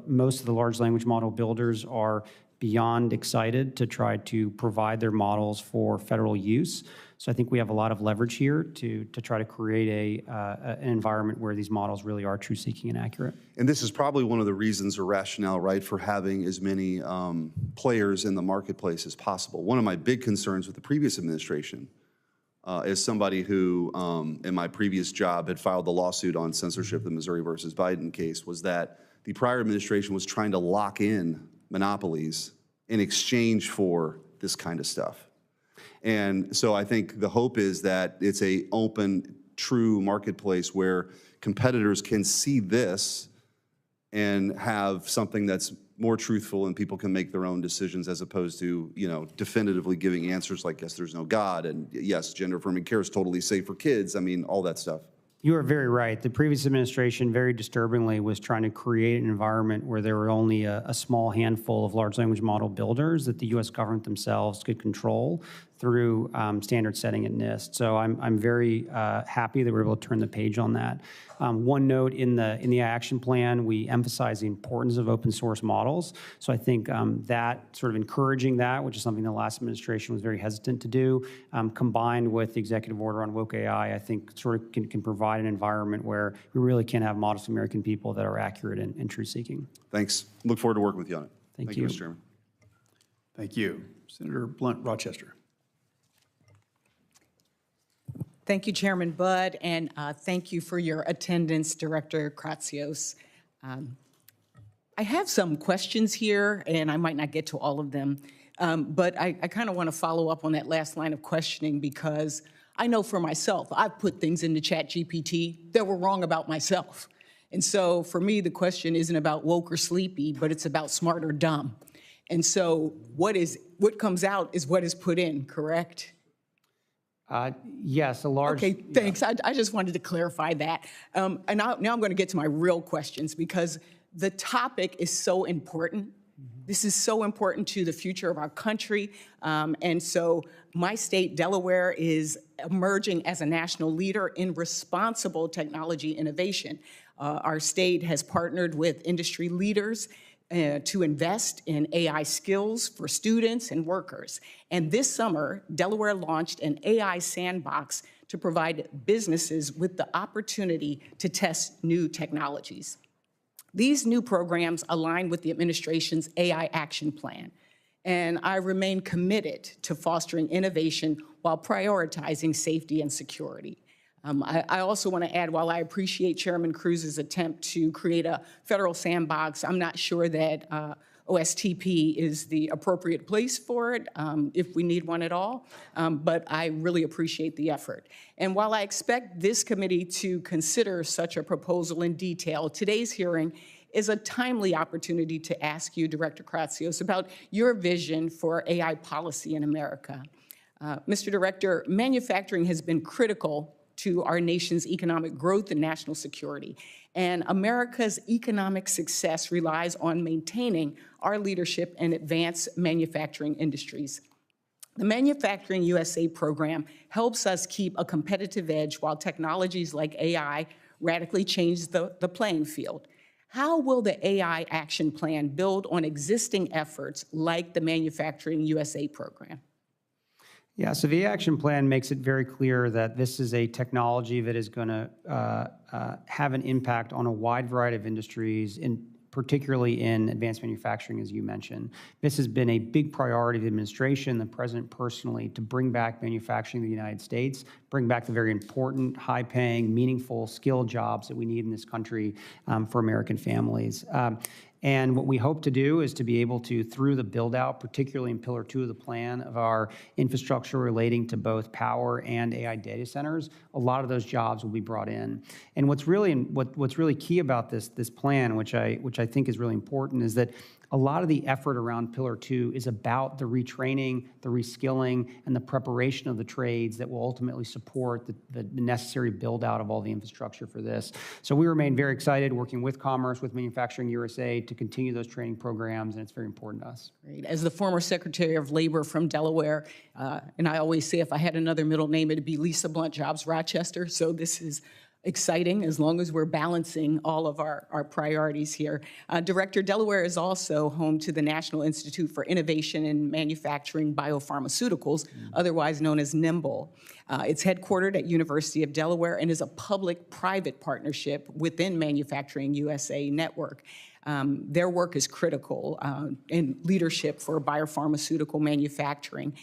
most of the large language model builders are beyond excited to try to provide their models for federal use. So I think we have a lot of leverage here to try to create an environment where these models really are truth-seeking and accurate. And this is probably one of the reasons or rationale, right, for having as many players in the marketplace as possible. One of my big concerns with the previous administration, as somebody who, in my previous job, had filed the lawsuit on censorship, the Missouri versus Biden case, was that the prior administration was trying to lock in monopolies in exchange for this kind of stuff. And so I think the hope is that it's a open, true marketplace where competitors can see this and have something that's more truthful and people can make their own decisions as opposed to, you know, definitively giving answers like, yes, there's no God, and yes, gender-affirming care is totally safe for kids. I mean, all that stuff. You are very right. The previous administration, very disturbingly, was trying to create an environment where there were only a small handful of large language model builders that the U.S. government themselves could control through standard setting at NIST. So I'm very happy that we're able to turn the page on that. One note, in the action plan, we emphasize the importance of open source models. So I think that sort of encouraging that, which is something the last administration was very hesitant to do, combined with the executive order on woke AI, I think sort of can provide an environment where we really can have models of American people that are accurate and truth-seeking. Thanks. Look forward to working with you on it. Thank you, Mr. Chairman. Thank you. Senator Blunt, Rochester. Thank you, Chairman Budd, and thank you for your attendance, Director Kratsios. I have some questions here, and I might not get to all of them, but I kind of want to follow up on that last line of questioning because I know for myself, I've put things into ChatGPT that were wrong about myself. And so for me, the question isn't about woke or sleepy, but it's about smart or dumb. And so what comes out is what is put in, correct? Yes, a large... Okay, thanks. Yeah. I just wanted to clarify that. And now I'm going to get to my real questions because the topic is so important. Mm-hmm. This is so important to the future of our country. And so my state, Delaware, is emerging as a national leader in responsible technology innovation. Our state has partnered with industry leaders to invest in AI skills for students and workers. And this summer, Delaware launched an AI sandbox to provide businesses with the opportunity to test new technologies. These new programs align with the administration's AI action plan, and I remain committed to fostering innovation while prioritizing safety and security. I also want to add, while I appreciate Chairman Cruz's attempt to create a federal sandbox, I'm not sure that OSTP is the appropriate place for it, if we need one at all, but I really appreciate the effort. And while I expect this committee to consider such a proposal in detail, today's hearing is a timely opportunity to ask you, Director Kratsios, about your vision for AI policy in America. Mr. Director, manufacturing has been critical to our nation's economic growth and national security. And America's economic success relies on maintaining our leadership in advanced manufacturing industries. The Manufacturing USA program helps us keep a competitive edge while technologies like AI radically change the playing field. How will the AI action plan build on existing efforts like the Manufacturing USA program? Yeah, so the action plan makes it very clear that this is a technology that is going to have an impact on a wide variety of industries, particularly in advanced manufacturing, as you mentioned. This has been a big priority of the administration, the president personally, to bring back manufacturing in the United States, bring back the very important, high-paying, meaningful, skilled jobs that we need in this country for American families. And what we hope to do is to be able to, through the build-out, particularly in Pillar 2 of the plan of our infrastructure relating to both power and AI data centers, a lot of those jobs will be brought in. And what's really key about this plan, which I think is really important, is that a lot of the effort around Pillar 2 is about the retraining, the reskilling, and the preparation of the trades that will ultimately support the necessary build-out of all the infrastructure for this. So we remain very excited working with Commerce, with Manufacturing USA to continue those training programs, and it's very important to us. Great. As the former Secretary of Labor from Delaware, and I always say if I had another middle name, it'd be Lisa Blunt Jobs Rochester, so this is exciting as long as we're balancing all of our priorities here. Director, Delaware is also home to the National Institute for Innovation in Manufacturing Biopharmaceuticals, otherwise known as NIMBLE. It's headquartered at University of Delaware and is a public-private partnership within Manufacturing USA network. Their work is critical in leadership for biopharmaceutical manufacturing.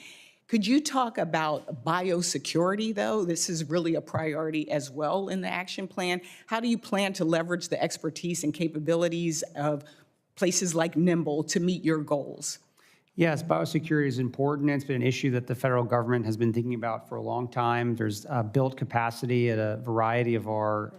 Could you talk about biosecurity, though? This is really a priority as well in the action plan. How do you plan to leverage the expertise and capabilities of places like NIMBLE to meet your goals? Yes, biosecurity is important. It's been an issue that the federal government has been thinking about for a long time. There's built capacity at a variety of our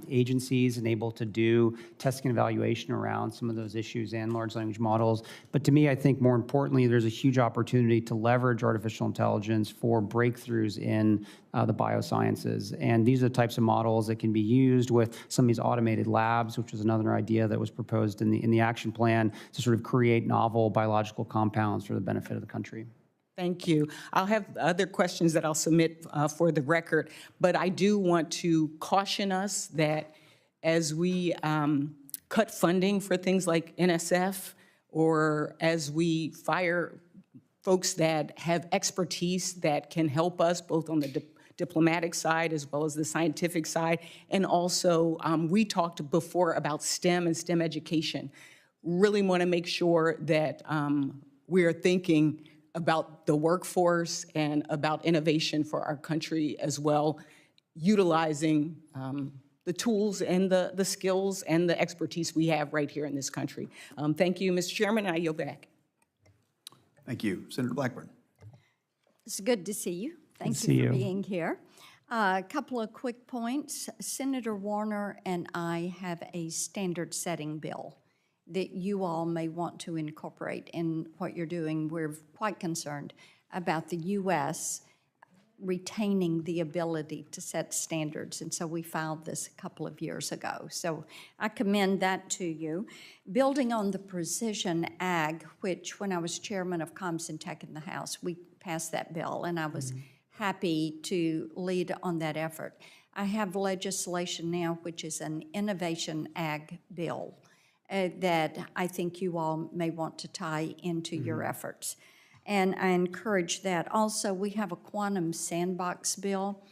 agencies and able to do testing and evaluation around some of those issues and large language models. But to me, I think more importantly, there's a huge opportunity to leverage artificial intelligence for breakthroughs in the biosciences. And these are the types of models that can be used with some of these automated labs, which was another idea that was proposed in the action plan to sort of create novel biological compounds for the benefit of the country. Thank you. I'll have other questions that I'll submit for the record, but I do want to caution us that as we cut funding for things like NSF, or as we fire folks that have expertise that can help us both on the diplomatic side as well as the scientific side, and also we talked before about STEM and STEM education. Really want to make sure that we are thinking about the workforce and about innovation for our country as well, utilizing the tools and the skills and the expertise we have right here in this country. Thank you, Mr. Chairman, and I yield back. Thank you. Senator Blackburn. It's good to see you. Thank see you for you. being here. A couple of quick points. Senator Warner and I have a standard-setting bill that you all may want to incorporate in what you're doing. We're quite concerned about the U.S. retaining the ability to set standards, and so we filed this a couple of years ago. So I commend that to you. Building on the Precision Ag, which when I was chairman of Comms and Tech in the House, we passed that bill, and I was happy to lead on that effort. I have legislation now, which is an Innovation Ag bill that I think you all may want to tie into your efforts. And I encourage that. Also, we have a quantum sandbox bill.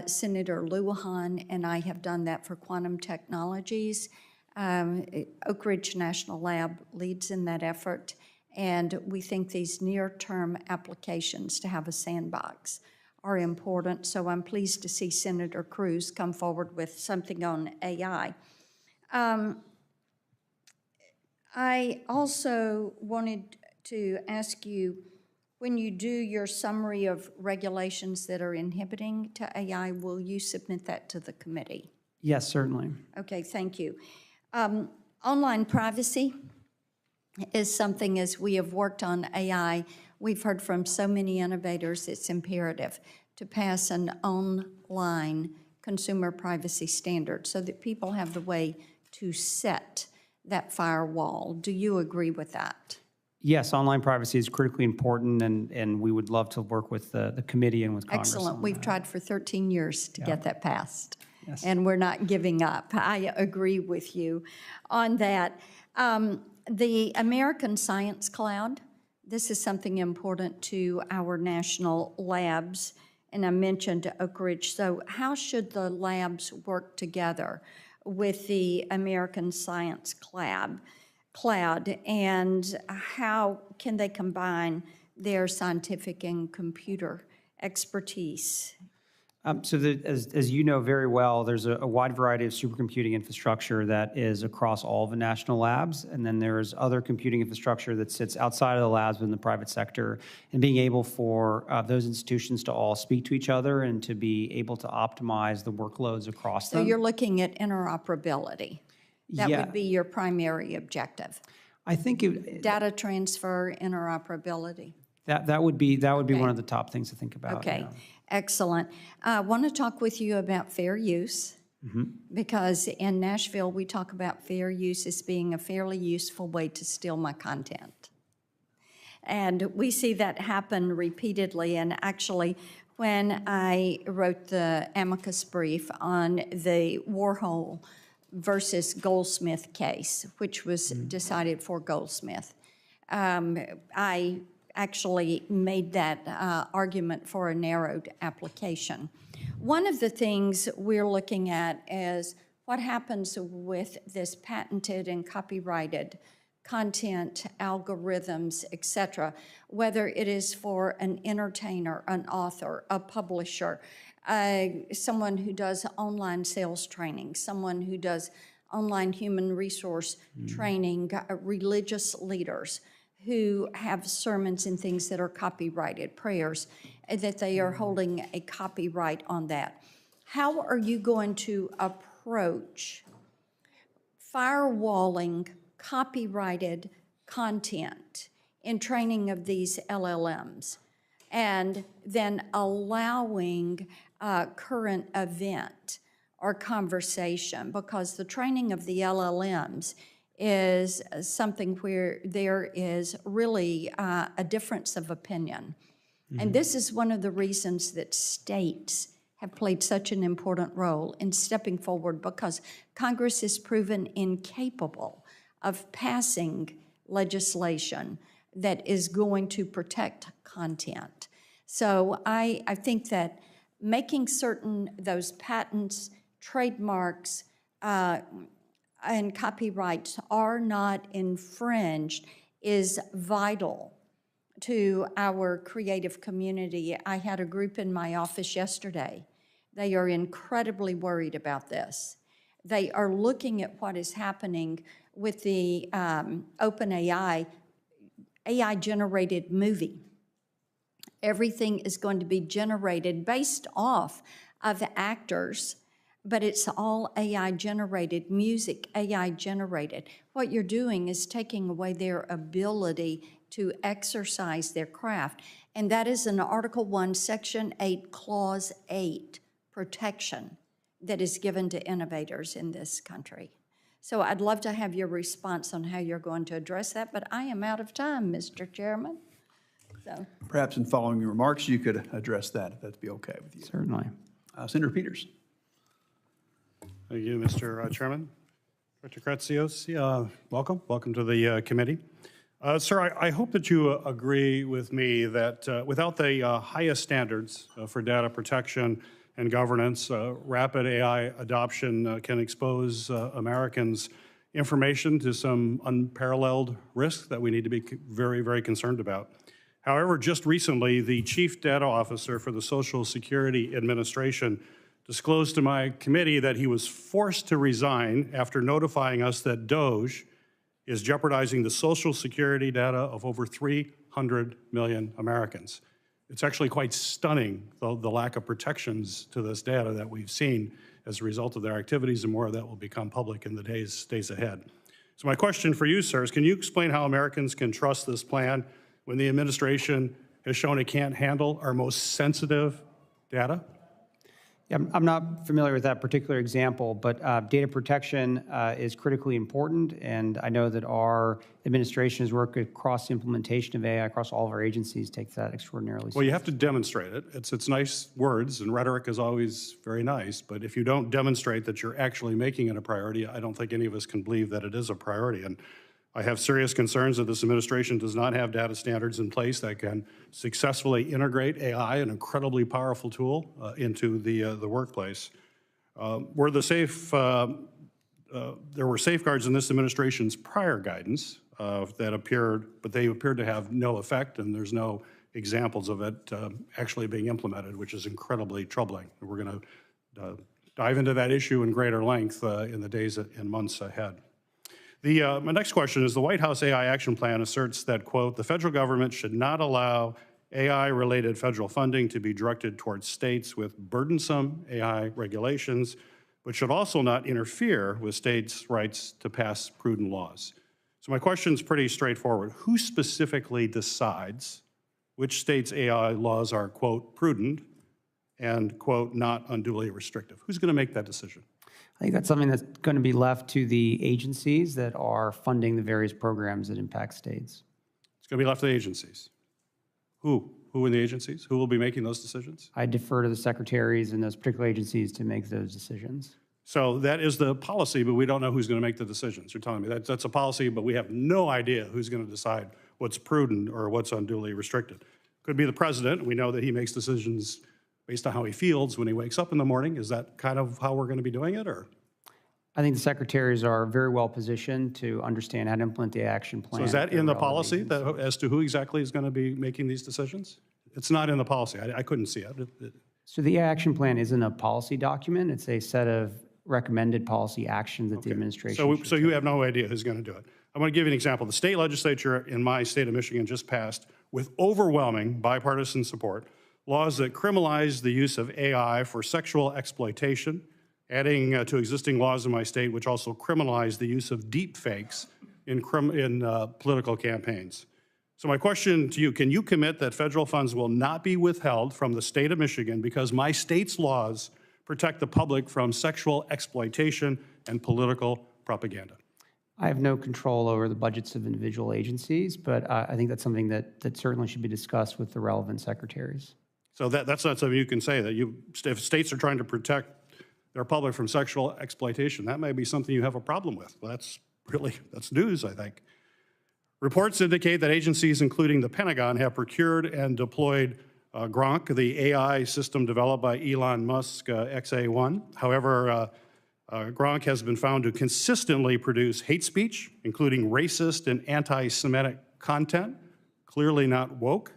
Senator Lujan and I have done that for quantum technologies. Oak Ridge National Lab leads in that effort. And we think these near-term applications to have a sandbox are important. So I'm pleased to see Senator Cruz come forward with something on AI. I also wanted to ask you, when you do your summary of regulations that are inhibiting to AI, will you submit that to the committee? Yes, certainly. Okay, thank you. Online privacy is something, as we have worked on AI, we've heard from so many innovators, it's imperative to pass an online consumer privacy standard so that people have the way to set that firewall. Do you agree with that? Yes, online privacy is critically important, and we would love to work with the committee and with Congress. Excellent. We've tried for 13 years to get that passed, Yes. and we're not giving up. I agree with you on that. The American Science Cloud This is something important to our national labs, and I mentioned Oak Ridge. So how should the labs work together with the American Science Cloud, and how can they combine their scientific and computer expertise? As you know very well, there's a wide variety of supercomputing infrastructure that is across all of the national labs, and then there's other computing infrastructure that sits outside of the labs within the private sector, and being able for those institutions to all speak to each other and to be able to optimize the workloads across So them. you're looking at interoperability. That Yeah. would be your primary objective. I think Data transfer, interoperability. that would be one of the top things to think about. Okay, yeah. excellent. I want to talk with you about fair use, Mm-hmm. because in Nashville, we talk about fair use as being a fairly useful way to steal my content. And we see that happen repeatedly. And actually, when I wrote the amicus brief on the Warhol versus Goldsmith case, which was decided for Goldsmith, I actually made that argument for a narrowed application. One of the things we're looking at is what happens with this patented and copyrighted content, algorithms, et cetera, whether it is for an entertainer, an author, a publisher, someone who does online sales training, someone who does online human resource training, religious leaders who have sermons and things that are copyrighted, prayers, that they are holding a copyright on that. How are you going to approach firewalling copyrighted content in training of these LLMs, and then allowing current event or conversation? Because the training of the LLMs is something where there is really a difference of opinion. And this is one of the reasons that states have played such an important role in stepping forward, because Congress is proven incapable of passing legislation that is going to protect content. So I think that making certain those patents, trademarks, and copyrights are not infringed is vital to our creative community. I had a group in my office yesterday. They are incredibly worried about this. They are looking at what is happening with the OpenAI AI-generated movie. Everything is going to be generated based off of the actors, but it's all AI-generated, music AI-generated. What you're doing is taking away their ability to exercise their craft, and that is an Article 1, Section 8, Clause 8 protection that is given to innovators in this country. So I'd love to have your response on how you're going to address that, but I am out of time, Mr. Chairman. So. Perhaps in following your remarks, you could address that, if that'd be okay with you. Certainly. Senator Peters. Thank you, Mr. Chairman. Director Kratsios, welcome to the committee. Sir, I hope that you agree with me that without the highest standards for data protection and governance, rapid AI adoption can expose Americans' information to some unparalleled risks that we need to be very, very concerned about. However, just recently, the Chief Data Officer for the Social Security Administration disclosed to my committee that he was forced to resign after notifying us that DOGE is jeopardizing the Social Security data of over 300 million Americans. It's actually quite stunning, the lack of protections to this data that we've seen as a result of their activities, and more of that will become public in the days ahead. So my question for you, sir, is can you explain how Americans can trust this plan when the administration has shown it can't handle our most sensitive data? Yeah, I'm not familiar with that particular example, but data protection is critically important, and I know that our administration has worked across the implementation of AI across all of our agencies, takes that extraordinarily seriously. Well, you have to demonstrate it. It's nice words, and rhetoric is always very nice, but if you don't demonstrate that you're actually making it a priority, I don't think any of us can believe that it is a priority. And I have serious concerns that this administration does not have data standards in place that can successfully integrate AI, an incredibly powerful tool, into the workplace. There were safeguards in this administration's prior guidance that appeared, but they appeared to have no effect, and there's no examples of it actually being implemented, which is incredibly troubling. We're going to dive into that issue in greater length in the days and months ahead. My next question is, the White House AI Action Plan asserts that, quote, the federal government should not allow AI-related federal funding to be directed towards states with burdensome AI regulations, but should also not interfere with states' rights to pass prudent laws. So my question is pretty straightforward. Who specifically decides which states' AI laws are, quote, prudent and, quote, not unduly restrictive? Who's going to make that decision? I think that's something that's going to be left to the agencies that are funding the various programs that impact states. It's going to be left to the agencies. Who? Who in the agencies? Who will be making those decisions? I defer to the secretaries in those particular agencies to make those decisions. So that is the policy, but we don't know who's going to make the decisions. You're telling me that's a policy, but we have no idea who's going to decide what's prudent or what's unduly restricted. Could be the president. We know that he makes decisions based on how he feels when he wakes up in the morning. Is that kind of how we're going to be doing it, or? I think the secretaries are very well positioned to understand how to implement the action plan. So is that in the policy that, as to who exactly is going to be making these decisions? It's not in the policy. I couldn't see it. So the action plan isn't a policy document. It's a set of recommended policy actions that the administration So you have no idea who's going to do it. I'm going to give you an example. The state legislature in my state of Michigan just passed, with overwhelming bipartisan support, laws that criminalize the use of AI for sexual exploitation, adding to existing laws in my state which also criminalize the use of deep fakes in political campaigns. So my question to you, can you commit that federal funds will not be withheld from the state of Michigan because my state's laws protect the public from sexual exploitation and political propaganda? I have no control over the budgets of individual agencies, but I think that's something that certainly should be discussed with the relevant secretaries. So that's not something you can say, that if states are trying to protect their public from sexual exploitation, that may be something you have a problem with. Well, that's news, I think. Reports indicate that agencies, including the Pentagon, have procured and deployed Gronk, the AI system developed by Elon Musk, XA1. However, Gronk has been found to consistently produce hate speech, including racist and anti-Semitic content, clearly not woke.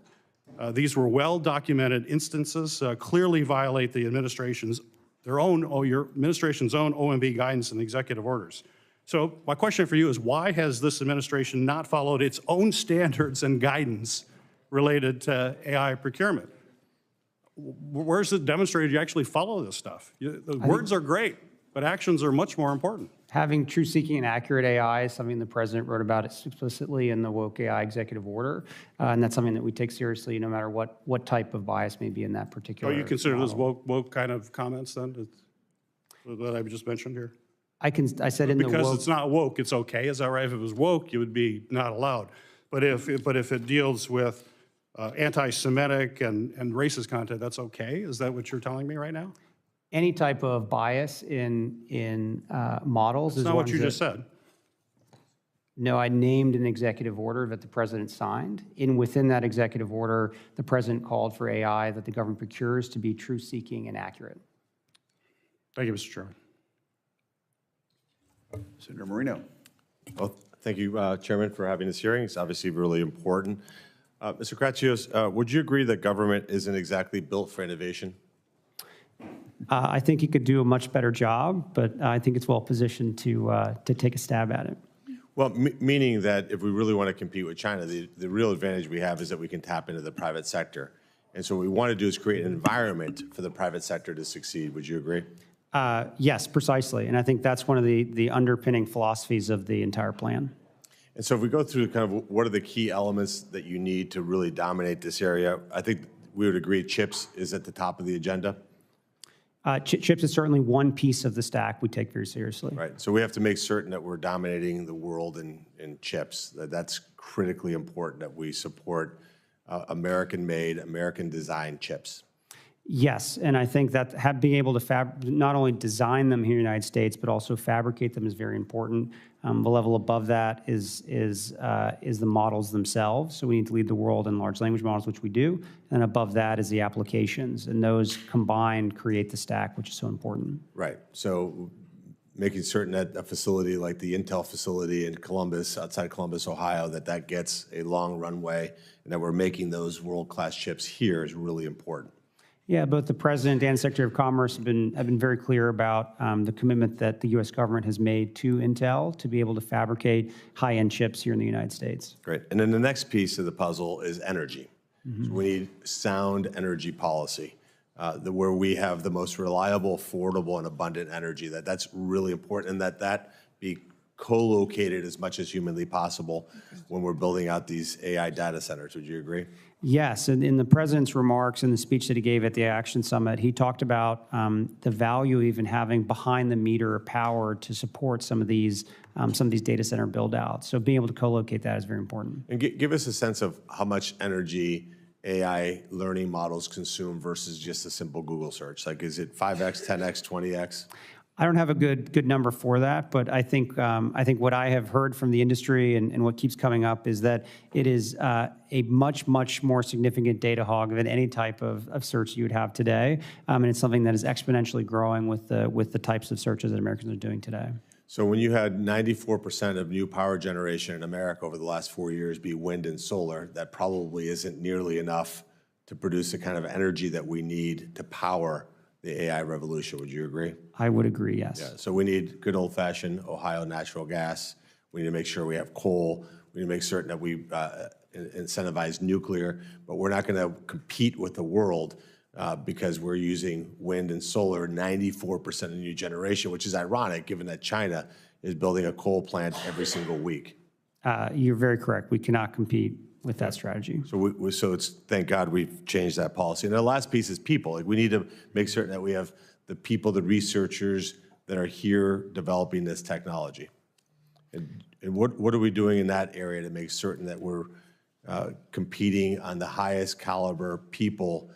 These were well-documented instances, clearly violate the administration's own OMB guidance and executive orders. So my question for you is, why has this administration not followed its own standards and guidance related to AI procurement? Where's it demonstrated you actually follow this stuff? The words are great, but actions are much more important. Having true-seeking and accurate AI is something the president wrote about explicitly in the Woke AI executive order, and that's something that we take seriously no matter what type of bias may be in that particular you consider model. those woke kind of comments then that I just mentioned here? I said in the woke... Because it's not woke, it's okay, is that right? If it was woke, it would be not allowed. But if it deals with anti-Semitic and racist content, that's okay? Is that what you're telling me right now? Any type of bias in models is That's not what ones you that- just said. No, I named an executive order that the president signed. Within that executive order, the president called for AI that the government procures to be true-seeking and accurate. Thank you, Mr. Chairman. Senator Moreno. Well, thank you, Chairman, for having this hearing. It's obviously really important. Mr. Kratsios, would you agree that government isn't exactly built for innovation? I think he could do a much better job, but I think it's well positioned to take a stab at it. Well, meaning that if we really want to compete with China, the real advantage we have is that we can tap into the private sector. And so what we want to do is create an environment for the private sector to succeed. Would you agree? Yes, precisely. And I think that's one of the underpinning philosophies of the entire plan. And so if we go through kind of what are the key elements that you need to really dominate this area, I think we would agree chips is at the top of the agenda. Chips is certainly one piece of the stack we take very seriously. Right. So we have to make certain that we're dominating the world in chips. That's critically important that we support American-made, American-designed chips. Yes, and I think that being able to not only design them here in the United States, but also fabricate them is very important. The level above that is the models themselves. So we need to lead the world in large language models, which we do. And above that is the applications, and those combined create the stack, which is so important. Right. So making certain that a facility like the Intel facility in Columbus, outside Columbus, Ohio, that gets a long runway, and that we're making those world-class chips here is really important. Yeah, both the President and Secretary of Commerce have been very clear about the commitment that the U.S. government has made to Intel to be able to fabricate high-end chips here in the United States. Great. And then the next piece of the puzzle is energy. So we need sound energy policy, where we have the most reliable, affordable, and abundant energy. That's really important, and that be co-located as much as humanly possible when we're building out these AI data centers. Would you agree? Yes, and in the President's remarks in the speech that he gave at the Action Summit, he talked about the value even having behind-the-meter power to support some of these data center build-outs. So being able to co-locate that is very important. And give us a sense of how much energy AI learning models consume versus just a simple Google search. Like, is it 5x, 10x, 20x? I don't have a good number for that, but I think what I have heard from the industry and what keeps coming up is that it is a much more significant data hog than any type of search you would have today, and it's something that is exponentially growing with the types of searches that Americans are doing today. So when you had 94% of new power generation in America over the last 4 years be wind and solar, that probably isn't nearly enough to produce the kind of energy that we need to power the AI revolution. Would you agree? I would agree, yes. Yeah, so we need good old-fashioned Ohio natural gas. We need to make sure we have coal. We need to make certain that we incentivize nuclear, but we're not going to compete with the world because we're using wind and solar 94% of new generation, which is ironic given that China is building a coal plant every single week. You're very correct. We cannot compete with that strategy. So it's, thank God we've changed that policy. And the last piece is people. Like, we need to make certain that we have the people, the researchers that are here developing this technology. And what are we doing in that area to make certain that we're competing on the highest caliber people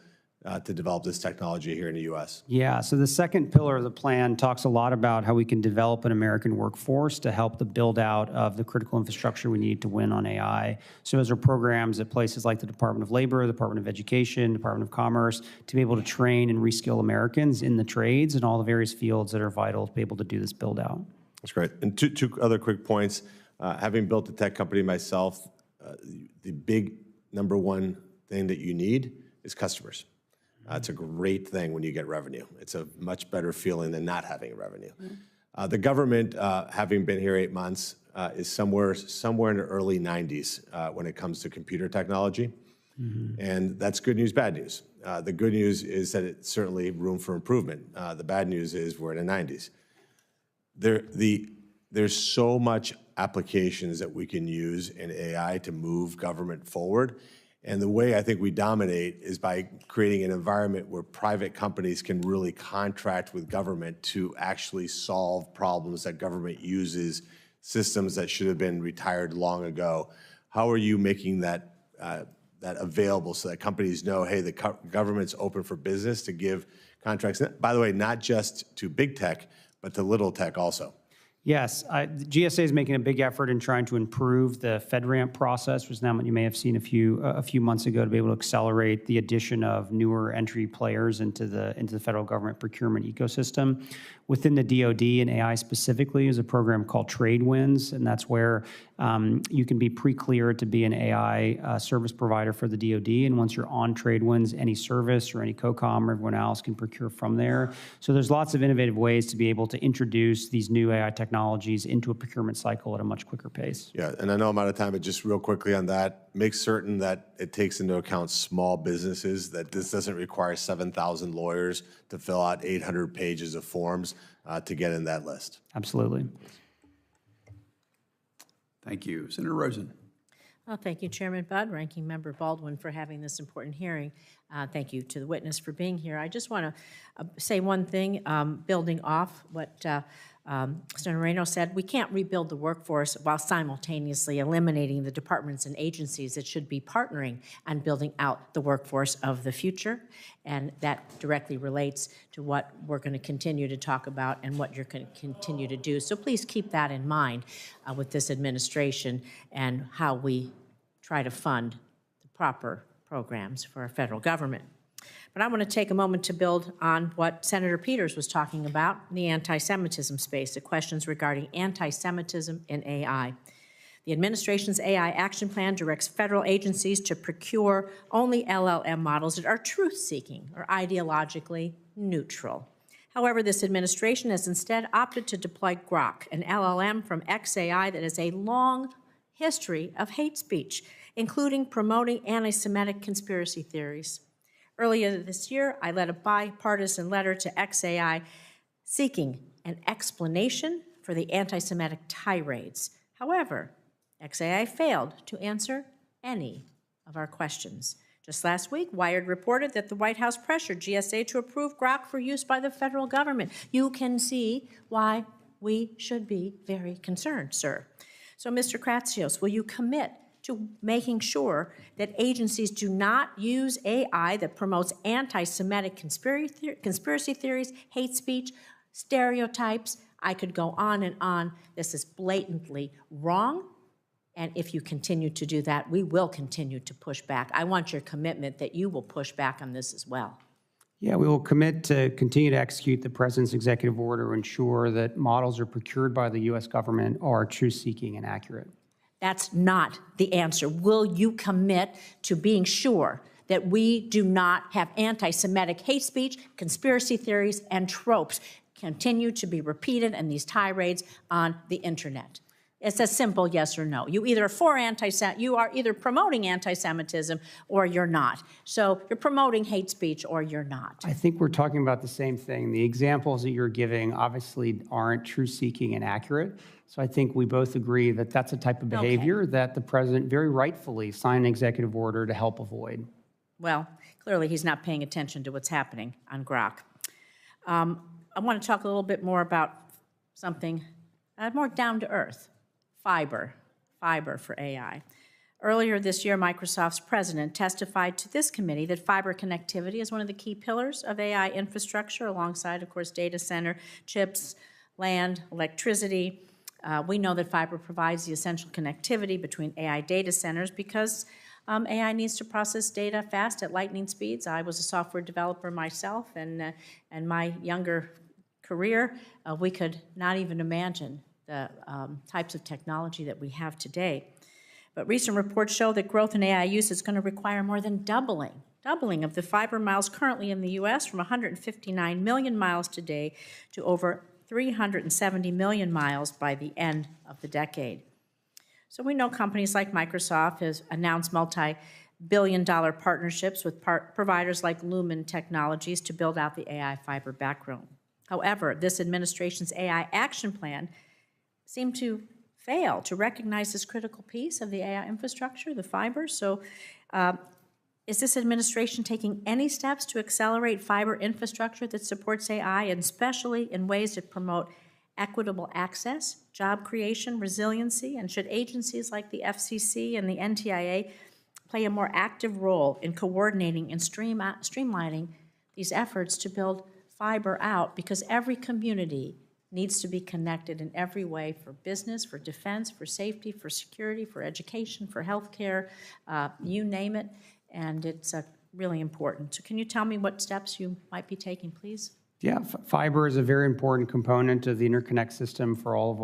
to develop this technology here in the U.S.? Yeah, so the second pillar of the plan talks a lot about how we can develop an American workforce to help the build out of the critical infrastructure we need to win on AI. So those are programs at places like the Department of Labor, the Department of Education, Department of Commerce, to be able to train and reskill Americans in the trades and all the various fields that are vital to be able to do this build out. That's great. And two other quick points. Having built a tech company myself, the big number one thing that you need is customers. It's a great thing when you get revenue. It's a much better feeling than not having revenue. The government, having been here 8 months, is somewhere in the early 90s when it comes to computer technology. And that's good news, bad news. The good news is that it's certainly room for improvement. The bad news is we're in the 90s. There's so much applications that we can use in AI to move government forward. And the way I think we dominate is by creating an environment where private companies can really contract with government to actually solve problems that government uses, systems that should have been retired long ago. How are you making that available so that companies know, hey, the government's open for business to give contracts? By the way, not just to big tech, but to little tech also. Yes, the GSA is making a big effort in trying to improve the FedRAMP process, which now you may have seen a few months ago, to be able to accelerate the addition of newer entry players into the federal government procurement ecosystem. Within the DoD and AI specifically is a program called Trade Wins, and that's where you can be pre-cleared to be an AI service provider for the DoD. And once you're on Trade Wins, any service or any COCOM or everyone else can procure from there. So there's lots of innovative ways to be able to introduce these new AI technologies into a procurement cycle at a much quicker pace. Yeah, and I know I'm out of time, but just real quickly on that, make certain that it takes into account small businesses, that this doesn't require 7,000 lawyers to fill out 800 pages of forms to get in that list. Absolutely. Thank you. Senator Rosen. Well, thank you, Chairman Budd, Ranking Member Baldwin, for having this important hearing. Thank you to the witness for being here. I just want to say one thing, building off what Senator Moreno said, we can't rebuild the workforce while simultaneously eliminating the departments and agencies that should be partnering on building out the workforce of the future. And that directly relates to what we're going to continue to talk about and what you're going to continue to do. So please keep that in mind with this administration and how we try to fund the proper programs for our federal government. But I want to take a moment to build on what Senator Peters was talking about in the anti-Semitism space, the questions regarding anti-Semitism in AI. The administration's AI action plan directs federal agencies to procure only LLM models that are truth-seeking or ideologically neutral. However, this administration has instead opted to deploy Grok, an LLM from XAI that has a long history of hate speech, including promoting anti-Semitic conspiracy theories. Earlier this year, I led a bipartisan letter to XAI seeking an explanation for the anti-Semitic tirades. However, XAI failed to answer any of our questions. Just last week, Wired reported that the White House pressured GSA to approve Grok for use by the federal government. You can see why we should be very concerned, sir. So, Mr. Kratsios, will you commit to making sure that agencies do not use AI that promotes anti-Semitic conspiracy theories, hate speech, stereotypes? I could go on and on. This is blatantly wrong. And if you continue to do that, we will continue to push back. I want your commitment that you will push back on this as well. Yeah, we will commit to continue to execute the President's executive order to ensure that models are procured by the U.S. government are truth-seeking and accurate. That's not the answer. Will you commit to being sure that we do not have anti-Semitic hate speech, conspiracy theories, and tropes continue to be repeated in these tirades on the internet? It's a simple yes or no. You either are you are either promoting anti-Semitism or you're not. So you're promoting hate speech or you're not. I think we're talking about the same thing. The examples that you're giving obviously aren't truth-seeking and accurate. So I think we both agree that that's a type of behavior that the president very rightfully signed an executive order to help avoid. Well, clearly he's not paying attention to what's happening on Grok. I want to talk a little bit more about something more down to earth. Fiber for AI. Earlier this year, Microsoft's president testified to this committee that fiber connectivity is one of the key pillars of AI infrastructure, alongside, of course, data center, chips, land, electricity. We know that fiber provides the essential connectivity between AI data centers because AI needs to process data fast at lightning speeds. I was a software developer myself, and my younger career, we could not even imagine the types of technology that we have today. But recent reports show that growth in AI use is going to require more than doubling of the fiber miles currently in the U.S. from 159 million miles today to over 370 million miles by the end of the decade. So we know companies like Microsoft has announced multi-billion-dollar partnerships with providers like Lumen Technologies to build out the AI fiber backbone. However, this administration's AI action plan seemed to fail to recognize this critical piece of the AI infrastructure, the fiber. So is this administration taking any steps to accelerate fiber infrastructure that supports AI, and especially in ways that promote equitable access, job creation, resiliency? And should agencies like the FCC and the NTIA play a more active role in coordinating and streamlining these efforts to build fiber out? Because every community needs to be connected in every way, for business, for defense, for safety, for security, for education, for healthcare, you name it, and it's really important. So can you tell me what steps you might be taking, please? Yeah, fiber is a very important component of the interconnect system for all of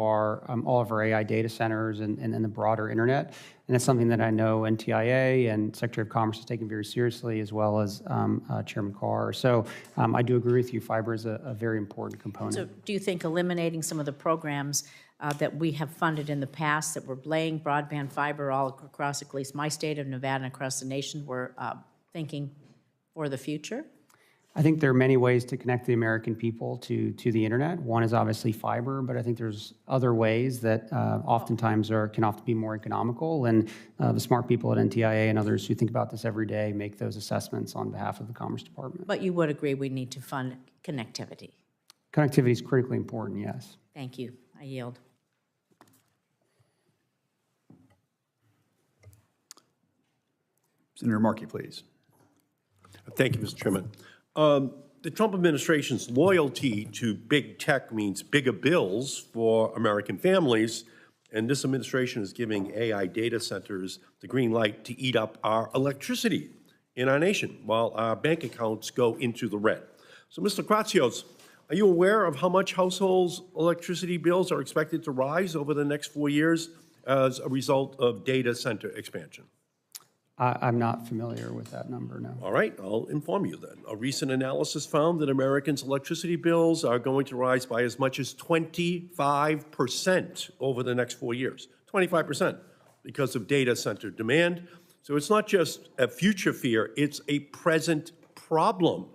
our AI data centers and the broader internet. And it's something that I know NTIA and Secretary of Commerce is taking very seriously, as well as Chairman Carr. So I do agree with you. Fiber is a very important component. So do you think eliminating some of the programs that we have funded in the past that were laying broadband fiber all across, at least my state of Nevada and across the nation, were thinking for the future? I think there are many ways to connect the American people to the internet. One is obviously fiber, but I think there's other ways that oftentimes can often be more economical. And the smart people at NTIA and others who think about this every day make those assessments on behalf of the Commerce Department. But you would agree we need to fund connectivity? Connectivity is critically important, yes. Thank you. I yield. Senator Markey, please. Thank you, Mr. Chairman. The Trump administration's loyalty to big tech means bigger bills for American families, and this administration is giving AI data centers the green light to eat up our electricity in our nation while our bank accounts go into the red. So, Mr. Kratsios, are you aware of how much households' electricity bills are expected to rise over the next 4 years as a result of data center expansion? I'm not familiar with that number, no. All right, I'll inform you then. A recent analysis found that Americans' electricity bills are going to rise by as much as 25% over the next 4 years. 25% because of data center demand. So it's not just a future fear, it's a present problem.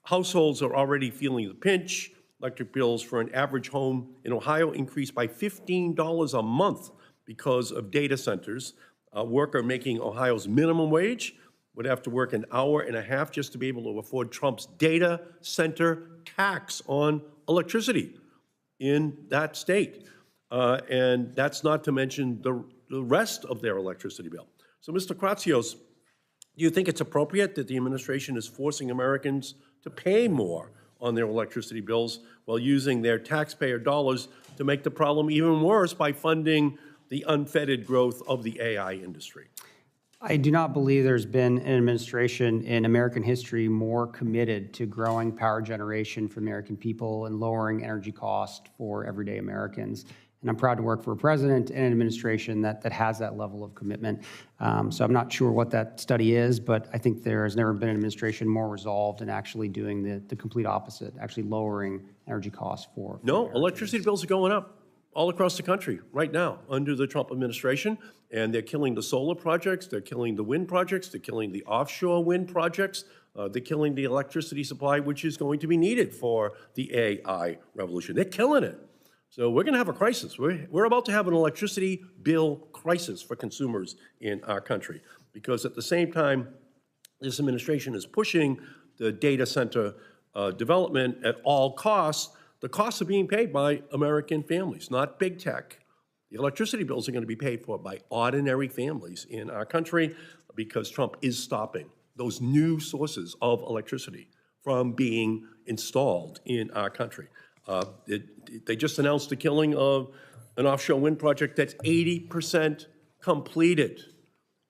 Households are already feeling the pinch. Electric bills for an average home in Ohio increased by $15 a month because of data centers. A worker making Ohio's minimum wage would have to work an hour and a half just to be able to afford Trump's data center tax on electricity in that state. And that's not to mention the rest of their electricity bill. So, Mr. Kratsios, do you think it's appropriate that the administration is forcing Americans to pay more on their electricity bills while using their taxpayer dollars to make the problem even worse by funding the unfettered growth of the AI industry? I do not believe there's been an administration in American history more committed to growing power generation for the American people and lowering energy costs for everyday Americans. And I'm proud to work for a president and an administration that has that level of commitment. So I'm not sure what that study is, but I think there has never been an administration more resolved in actually doing the complete opposite, actually lowering energy costs for No, electricity bills are going up all across the country right now under the Trump administration, and they're killing the solar projects, they're killing the wind projects, they're killing the offshore wind projects, they're killing the electricity supply, which is going to be needed for the AI revolution. They're killing it. So we're going to have a crisis. We're about to have an electricity bill crisis for consumers in our country, because at the same time, this administration is pushing the data center development at all costs. The costs are being paid by American families, not big tech. The electricity bills are going to be paid for by ordinary families in our country because Trump is stopping those new sources of electricity from being installed in our country. They just announced the killing of an offshore wind project that's 80% completed,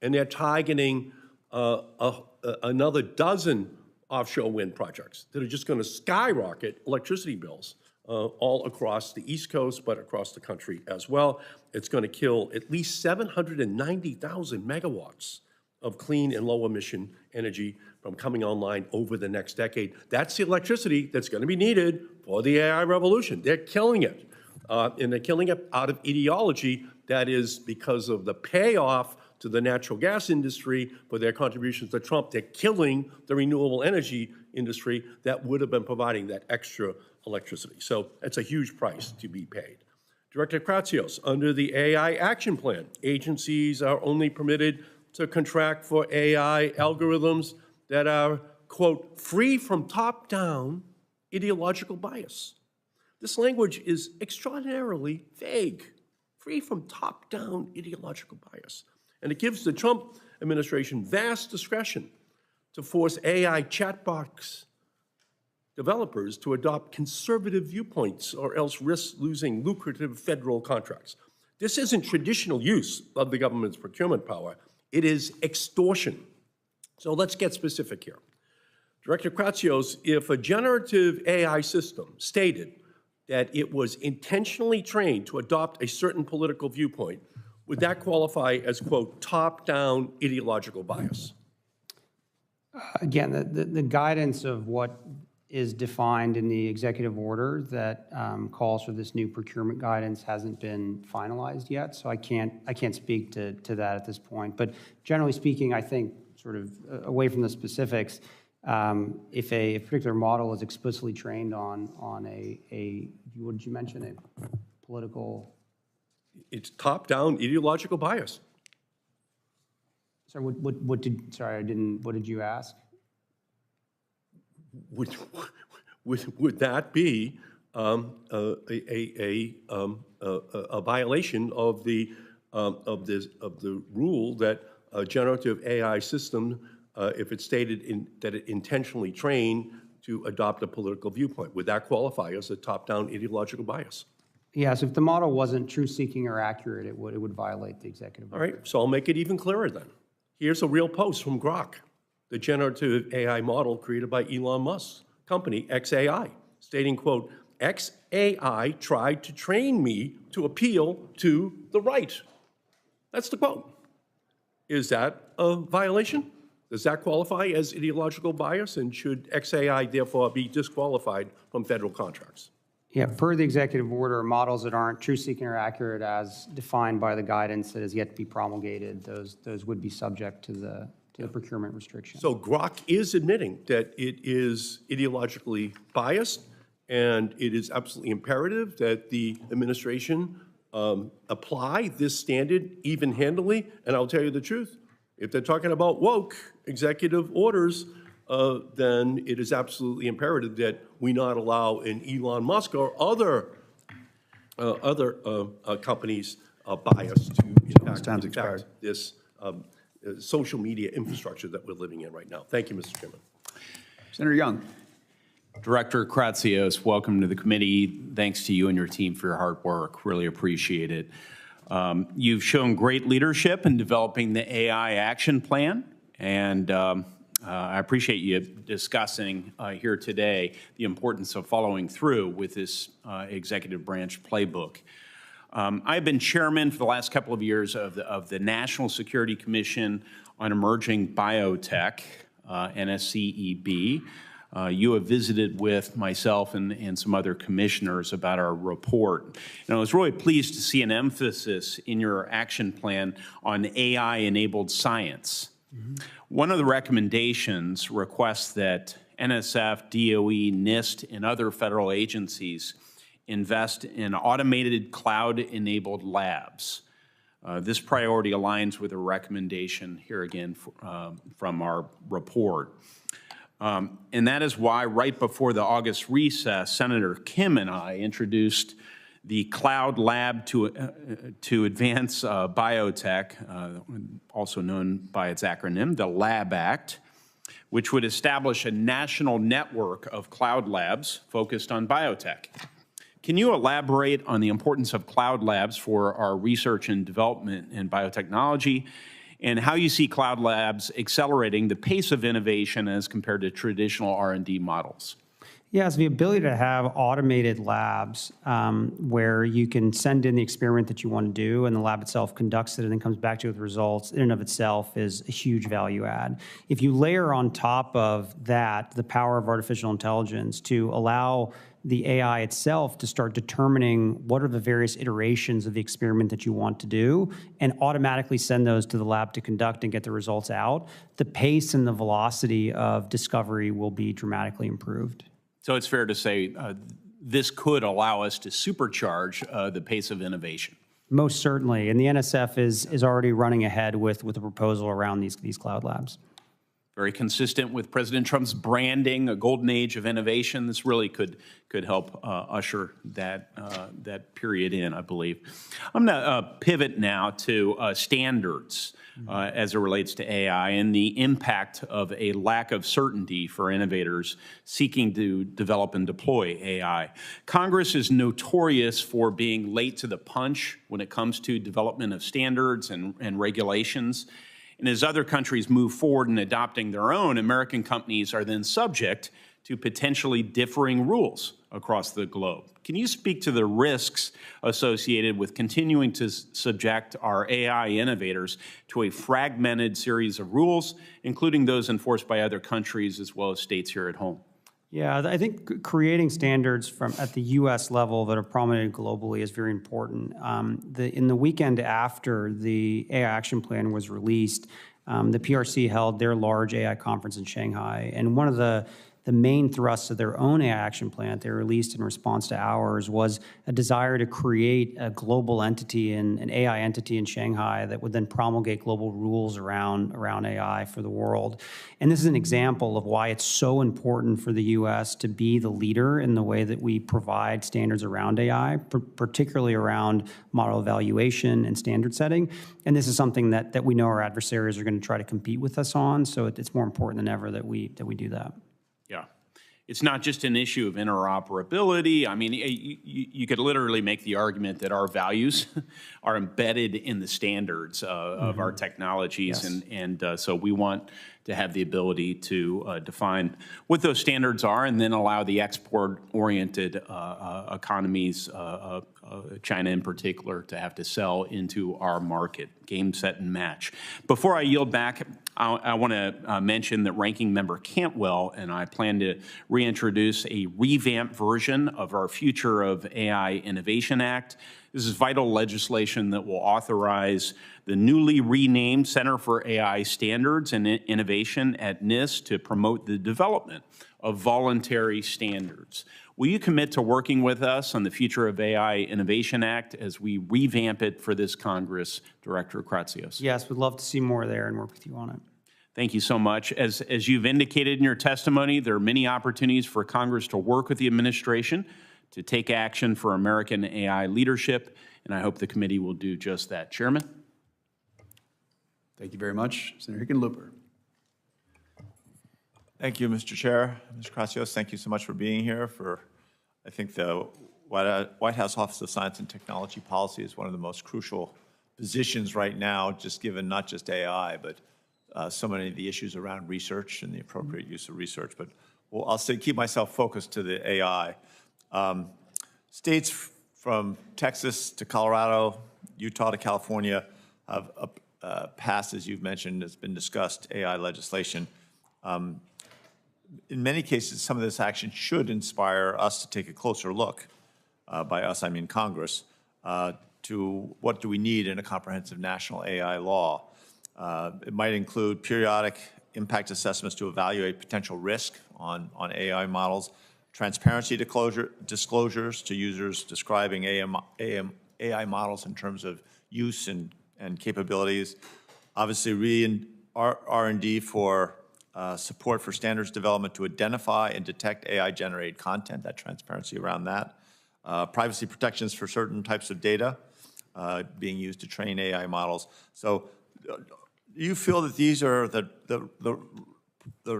and they're targeting another dozen offshore wind projects that are just going to skyrocket electricity bills all across the East Coast, but across the country as well. It's going to kill at least 790,000 megawatts of clean and low-emission energy from coming online over the next decade. That's the electricity that's going to be needed for the AI revolution. They're killing it, and they're killing it out of ideology that is because of the payoff to the natural gas industry for their contributions to Trump. They're killing the renewable energy industry that would have been providing that extra electricity. So it's a huge price to be paid. Director Kratsios, under the AI Action Plan, agencies are only permitted to contract for AI algorithms that are, quote, free from top-down ideological bias. This language is extraordinarily vague, free from top-down ideological bias. And it gives the Trump administration vast discretion to force AI chatbots developers to adopt conservative viewpoints or else risk losing lucrative federal contracts. This isn't traditional use of the government's procurement power. It is extortion. So let's get specific here. Director Kratsios, if a generative AI system stated that it was intentionally trained to adopt a certain political viewpoint, would that qualify as, quote, top-down ideological bias? Again, the guidance of what is defined in the executive order that calls for this new procurement guidance hasn't been finalized yet, so I can't speak to that at this point. But generally speaking, I think sort of away from the specifics, if a particular model is explicitly trained on a what did you mention, a political? It's top-down ideological bias. Sorry, what did you ask? Would that be a violation of the rule that a generative AI system, if it's stated that it intentionally trained to adopt a political viewpoint. Would that qualify as a top-down ideological bias? Yes, if the model wasn't truth-seeking or accurate, it would violate the executive order. All right, so I'll make it even clearer then. Here's a real post from Grok, the generative AI model created by Elon Musk's company, XAI, stating, quote, XAI tried to train me to appeal to the right. That's the quote. Is that a violation? Does that qualify as ideological bias, and should XAI therefore be disqualified from federal contracts? Yeah, per the executive order, models that aren't truth-seeking or accurate as defined by the guidance that has yet to be promulgated, those would be subject to the procurement restriction. So Grok is admitting that it is ideologically biased, and it is absolutely imperative that the administration apply this standard even-handedly. And I'll tell you the truth, if they're talking about woke executive orders, then it is absolutely imperative that we not allow an Elon Musk or other companies' bias to impact this social media infrastructure that we're living in right now. Thank you, Mr. Chairman. Senator Young. Director Kratsios, welcome to the committee. Thanks to you and your team for your hard work. Really appreciate it. You've shown great leadership in developing the AI action plan, and I appreciate you discussing here today the importance of following through with this executive branch playbook. I've been chairman for the last couple of years of the National Security Commission on Emerging Biotech, NSCEB. You have visited with myself and some other commissioners about our report. And I was really pleased to see an emphasis in your action plan on AI-enabled science. One of the recommendations requests that NSF, DOE, NIST, and other federal agencies invest in automated cloud-enabled labs. This priority aligns with a recommendation here again from our report. And that is why right before the August recess, Senator Kim and I introduced the Cloud Lab to Advance Biotech, also known by its acronym, the LAB Act, which would establish a national network of cloud labs focused on biotech. Can you elaborate on the importance of cloud labs for our research and development in biotechnology, and how you see cloud labs accelerating the pace of innovation as compared to traditional R&D models? Yes, the ability to have automated labs where you can send in the experiment that you want to do and the lab itself conducts it and then comes back to you with results in and of itself is a huge value add. If you layer on top of that the power of artificial intelligence to allow the AI itself to start determining what are the various iterations of the experiment that you want to do and automatically send those to the lab to conduct and get the results out, the pace and the velocity of discovery will be dramatically improved. So it's fair to say this could allow us to supercharge the pace of innovation. Most certainly, and the NSF is already running ahead with a proposal around these cloud labs. Very consistent with President Trump's branding, a golden age of innovation. This really could help usher that period in, I believe. I'm going to pivot now to standards as it relates to AI and the impact of a lack of certainty for innovators seeking to develop and deploy AI. Congress is notorious for being late to the punch when it comes to development of standards and regulations. And as other countries move forward in adopting their own, American companies are then subject to potentially differing rules across the globe. Can you speak to the risks associated with continuing to subject our AI innovators to a fragmented series of rules, including those enforced by other countries as well as states here at home? Yeah, I think creating standards at the U.S. level that are prominent globally is very important. In the weekend after the AI Action Plan was released, the PRC held their large AI conference in Shanghai, and one of the the main thrust of their own AI action plan that they released in response to ours was a desire to create a global entity, an AI entity in Shanghai that would then promulgate global rules around AI for the world. And this is an example of why it's so important for the U.S. to be the leader in the way that we provide standards around AI, particularly around model evaluation and standard setting. And this is something that we know our adversaries are going to try to compete with us on. So it's more important than ever that we do that. Yeah. It's not just an issue of interoperability. I mean, you could literally make the argument that our values are embedded in the standards of our technologies. Yes. And so we want to have the ability to define what those standards are and then allow the export-oriented economies, China in particular, to have to sell into our market, game, set, and match. Before I yield back, I want to mention that Ranking Member Cantwell and I plan to reintroduce a revamped version of our Future of AI Innovation Act. This is vital legislation that will authorize the newly renamed Center for AI Standards and Innovation at NIST to promote the development of voluntary standards. Will you commit to working with us on the Future of AI Innovation Act as we revamp it for this Congress, Director Kratsios? Yes, we'd love to see more there and work with you on it. Thank you so much. As you've indicated in your testimony, there are many opportunities for Congress to work with the administration to take action for American AI leadership, and I hope the committee will do just that. Chairman? Thank you very much. Senator Hickenlooper. Thank you, Mr. Chair. Mr. Kratsios, thank you so much for being here. I think the White House Office of Science and Technology Policy is one of the most crucial positions right now, just given not just AI, but so many of the issues around research and the appropriate use of research. But I'll keep myself focused to the AI. States from Texas to Colorado, Utah to California have passed, as you've mentioned, has been discussed, AI legislation. In many cases, some of this action should inspire us to take a closer look, by us I mean Congress, to what do we need in a comprehensive national AI law. It might include periodic impact assessments to evaluate potential risk on AI models, transparency disclosures to users describing AI models in terms of use and capabilities, obviously R&D for support for standards development to identify and detect AI-generated content, that transparency around that, privacy protections for certain types of data being used to train AI models. So do you feel that these are the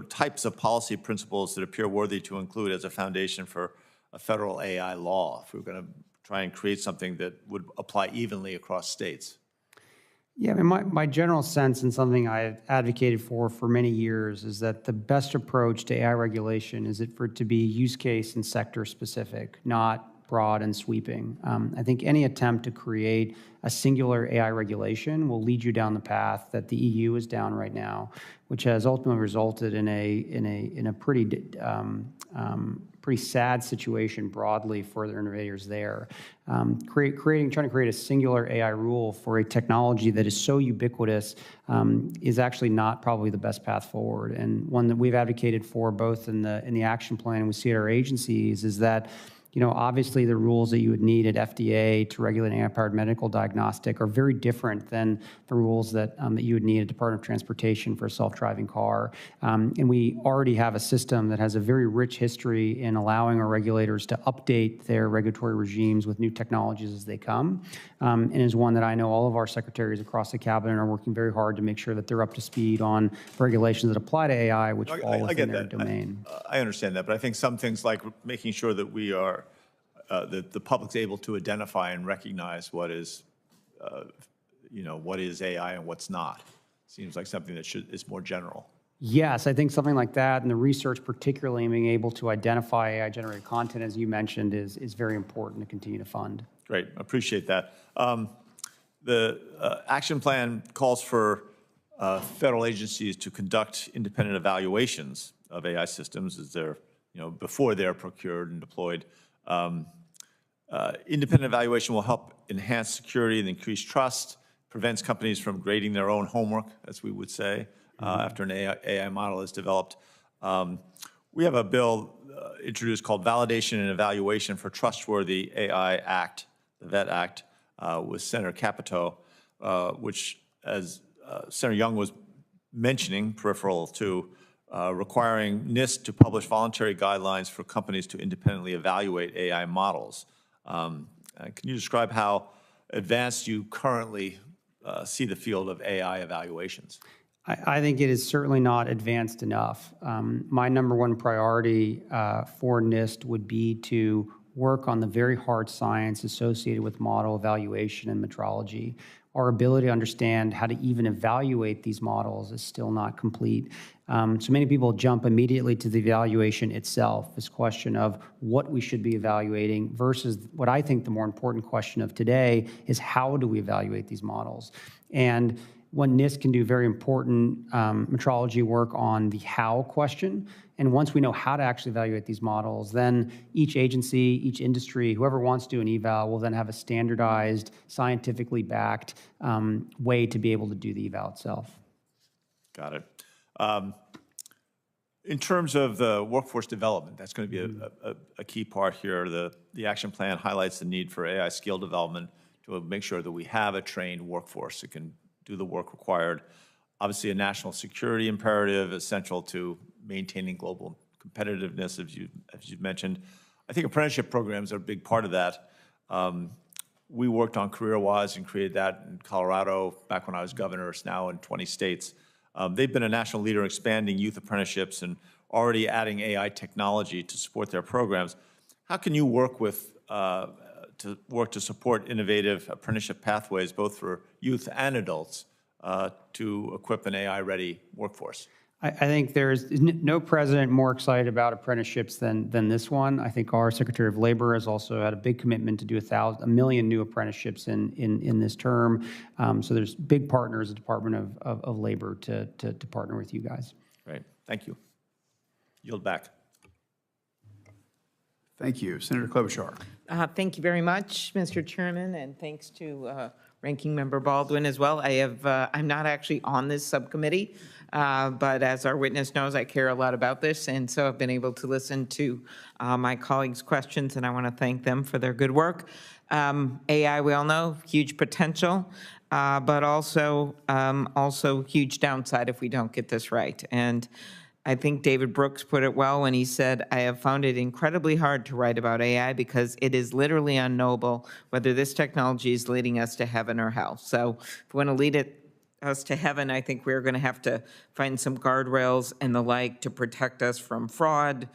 types of policy principles that appear worthy to include as a foundation for a federal AI law, if we're going to try and create something that would apply evenly across states? Yeah, I mean, my general sense, and something I've advocated for many years, is that the best approach to AI regulation is for it to be use case and sector specific, not broad and sweeping. I think any attempt to create a singular AI regulation will lead you down the path that the EU is down right now, which has ultimately resulted in a pretty sad situation broadly for the innovators there. Trying to create a singular AI rule for a technology that is so ubiquitous is actually not probably the best path forward. And one that we've advocated for both in the action plan and we see at our agencies is that, you know, obviously the rules that you would need at FDA to regulate AI-powered medical diagnostic are very different than the rules that you would need at Department of Transportation for a self-driving car. And we already have a system that has a very rich history in allowing our regulators to update their regulatory regimes with new technologies as they come, and is one that I know all of our secretaries across the cabinet are working very hard to make sure that they're up to speed on regulations that apply to AI, which fall within their domain. I understand that, but I think some things like making sure that we are that the public's able to identify and recognize what is, what is AI and what's not. Seems like something that is more general. Yes, I think something like that, and the research particularly, and being able to identify AI-generated content, as you mentioned, is very important to continue to fund. Great, appreciate that. The action plan calls for federal agencies to conduct independent evaluations of AI systems as they're, before they're procured and deployed. Independent evaluation will help enhance security and increase trust, prevents companies from grading their own homework, as we would say, after an AI model is developed. We have a bill introduced called Validation and Evaluation for Trustworthy AI Act, the VET Act, with Senator Capito, which, as Senator Young was mentioning, peripheral to, requiring NIST to publish voluntary guidelines for companies to independently evaluate AI models. Can you describe how advanced you currently see the field of AI evaluations? I think it is certainly not advanced enough. My number one priority for NIST would be to work on the very hard science associated with model evaluation and metrology. Our ability to understand how to even evaluate these models is still not complete. So many people jump immediately to the evaluation itself, this question of what we should be evaluating versus what I think the more important question of today is how do we evaluate these models? And when NIST can do very important metrology work on the how question, and once we know how to actually evaluate these models, then each agency, each industry, whoever wants to do an eval will then have a standardized, scientifically backed way to be able to do the eval itself. Got it. In terms of the workforce development, that's going to be a key part here. The action plan highlights the need for AI skill development to make sure that we have a trained workforce that can do the work required. Obviously, a national security imperative is central to maintaining global competitiveness, as you mentioned. I think apprenticeship programs are a big part of that. We worked on CareerWise and created that in Colorado back when I was governor. It's now in 20 states. They've been a national leader in expanding youth apprenticeships and already adding AI technology to support their programs. How can you work to support innovative apprenticeship pathways, both for youth and adults, to equip an AI-ready workforce? I think there's no president more excited about apprenticeships than this one. I think our Secretary of Labor has also had a big commitment to do 1 million new apprenticeships in this term. So there's big partners, the Department of Labor, to partner with you guys. Great, thank you. Yield back. Thank you. Senator Klobuchar. Thank you very much, Mr. Chairman, and thanks to Ranking Member Baldwin as well. I'm not actually on this subcommittee, but as our witness knows, I care a lot about this, and so I've been able to listen to my colleagues' questions, and I want to thank them for their good work. AI, we all know, huge potential, but also huge downside if we don't get this right. And I think David Brooks put it well when he said, I have found it incredibly hard to write about AI because it is literally unknowable whether this technology is leading us to heaven or hell. So if we want to lead us to heaven, I think we're going to have to find some guardrails and the like to protect us from fraud,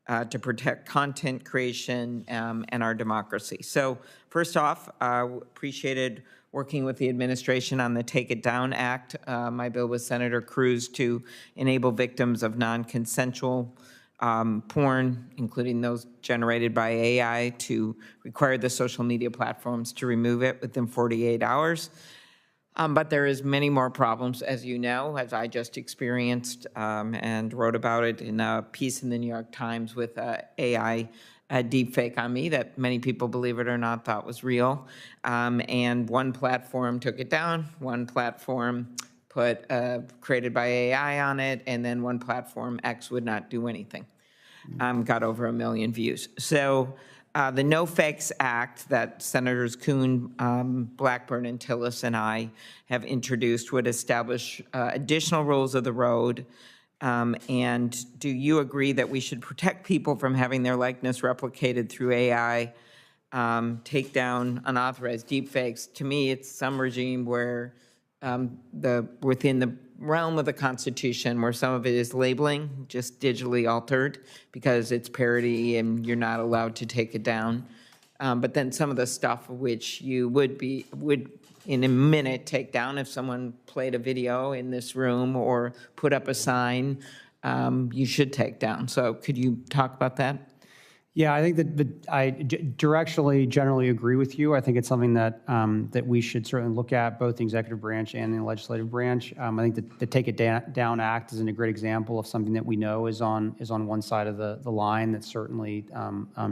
to protect content creation and our democracy. So first off, appreciated working with the administration on the Take It Down Act. My bill with Senator Cruz to enable victims of non-consensual porn, including those generated by AI, to require the social media platforms to remove it within 48 hours. But there is many more problems, as you know, as I just experienced and wrote about it in a piece in the New York Times with AI deepfake on me that many people, believe it or not, thought was real. And one platform took it down, one platform put created by AI on it, and then one platform, X, would not do anything. Got over 1 million views. So the No Fakes Act that Senators Kuhn, Blackburn, and Tillis and I have introduced would establish additional rules of the road. And do you agree that we should protect people from having their likeness replicated through AI, take down unauthorized deepfakes? To me, it's some regime where within the realm of the Constitution, where some of it is labeling, just digitally altered, because it's parody and you're not allowed to take it down. But then some of the stuff which you would in a minute take down if someone played a video in this room or put up a sign, you should take down. So could you talk about that? Yeah, I think that I directionally generally agree with you. I think it's something that that we should certainly look at, both the executive branch and the legislative branch. I think that the Take It Down Act is a great example of something that we know is on one side of the line that certainly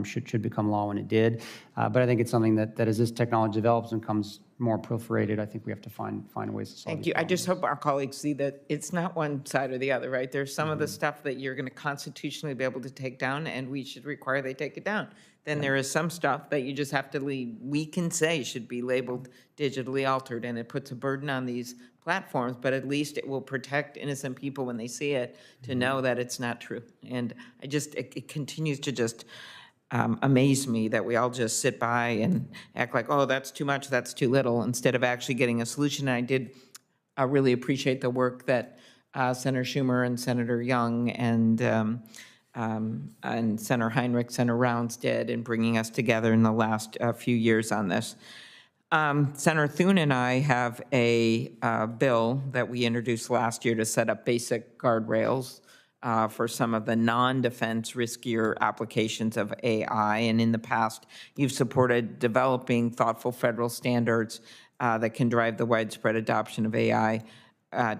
should become law when it did. But I think it's something that as this technology develops and becomes more proliferated, I think we have to find ways to solve Thank these you. I problems. just hope our colleagues see that it's not one side or the other, right? There's some of the stuff that you're going to constitutionally be able to take down, and we should require they take it down. Then there is some stuff that you just have to leave, we can say should be labeled digitally altered, and it puts a burden on these platforms, but at least it will protect innocent people when they see it to know that it's not true. And it continues to just amaze me that we all just sit by and act like, oh, that's too much, that's too little, instead of actually getting a solution. And I did really appreciate the work that Senator Schumer and Senator Young and Senator Heinrich, Senator Rounds did in bringing us together in the last few years on this. Senator Thune and I have a bill that we introduced last year to set up basic guardrails for some of the non-defense riskier applications of AI. And in the past, you've supported developing thoughtful federal standards that can drive the widespread adoption of AI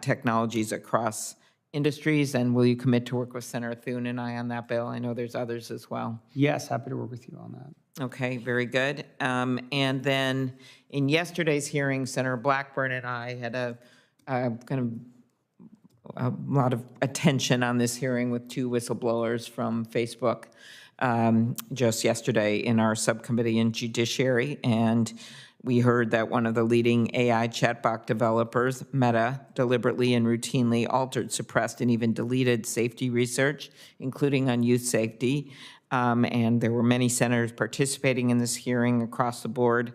technologies across industries. And will you commit to work with Senator Thune and I on that bill? I know there's others as well. Yes, happy to work with you on that. Okay, very good. And then in yesterday's hearing, Senator Blackburn and I had a lot of attention on this hearing with two whistleblowers from Facebook just yesterday in our subcommittee in Judiciary. And we heard that one of the leading AI chatbot developers, Meta, deliberately and routinely altered, suppressed, and even deleted safety research, including on youth safety. And there were many senators participating in this hearing across the board.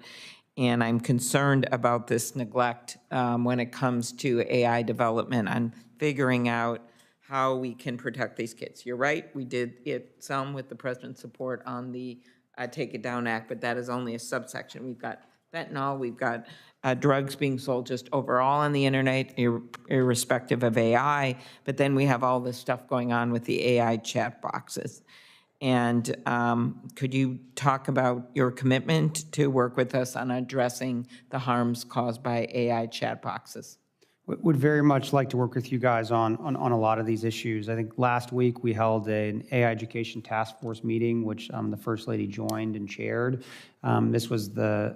And I'm concerned about this neglect when it comes to AI development and figuring out how we can protect these kids. You're right, we did it some with the president's support on the Take It Down Act, but that is only a subsection. We've got fentanyl, we've got drugs being sold just overall on the internet, irrespective of AI, but then we have all this stuff going on with the AI chat boxes. And could you talk about your commitment to work with us on addressing the harms caused by AI chat boxes? Would very much like to work with you guys on a lot of these issues. I think last week we held an AI education task force meeting, which the First Lady joined and chaired. This was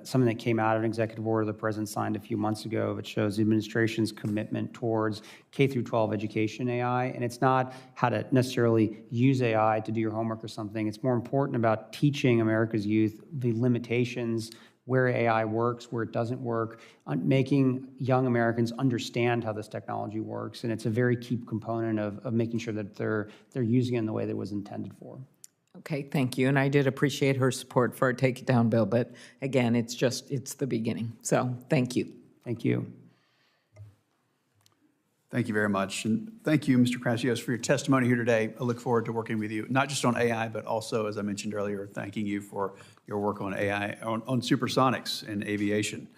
something that came out of an executive order the President signed a few months ago. It shows the administration's commitment towards K-12 education AI. And it's not how to necessarily use AI to do your homework or something. It's more important about teaching America's youth the limitations, where AI works, where it doesn't work, making young Americans understand how this technology works. And it's a very key component of making sure that they're using it in the way that it was intended for. Okay, thank you. And I did appreciate her support for our Take It Down bill, but again, it's the beginning. So thank you. Thank you. Thank you very much. And thank you, Mr. Kratsios, for your testimony here today. I look forward to working with you, not just on AI, but also, as I mentioned earlier, thanking you for your work on AI, on supersonics and aviation.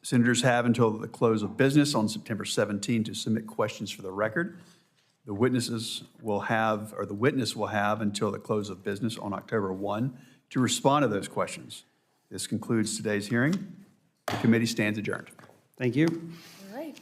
Senators have until the close of business on September 17 to submit questions for the record. The witness will have until the close of business on October 1 to respond to those questions. This concludes today's hearing. The committee stands adjourned. Thank you. All right.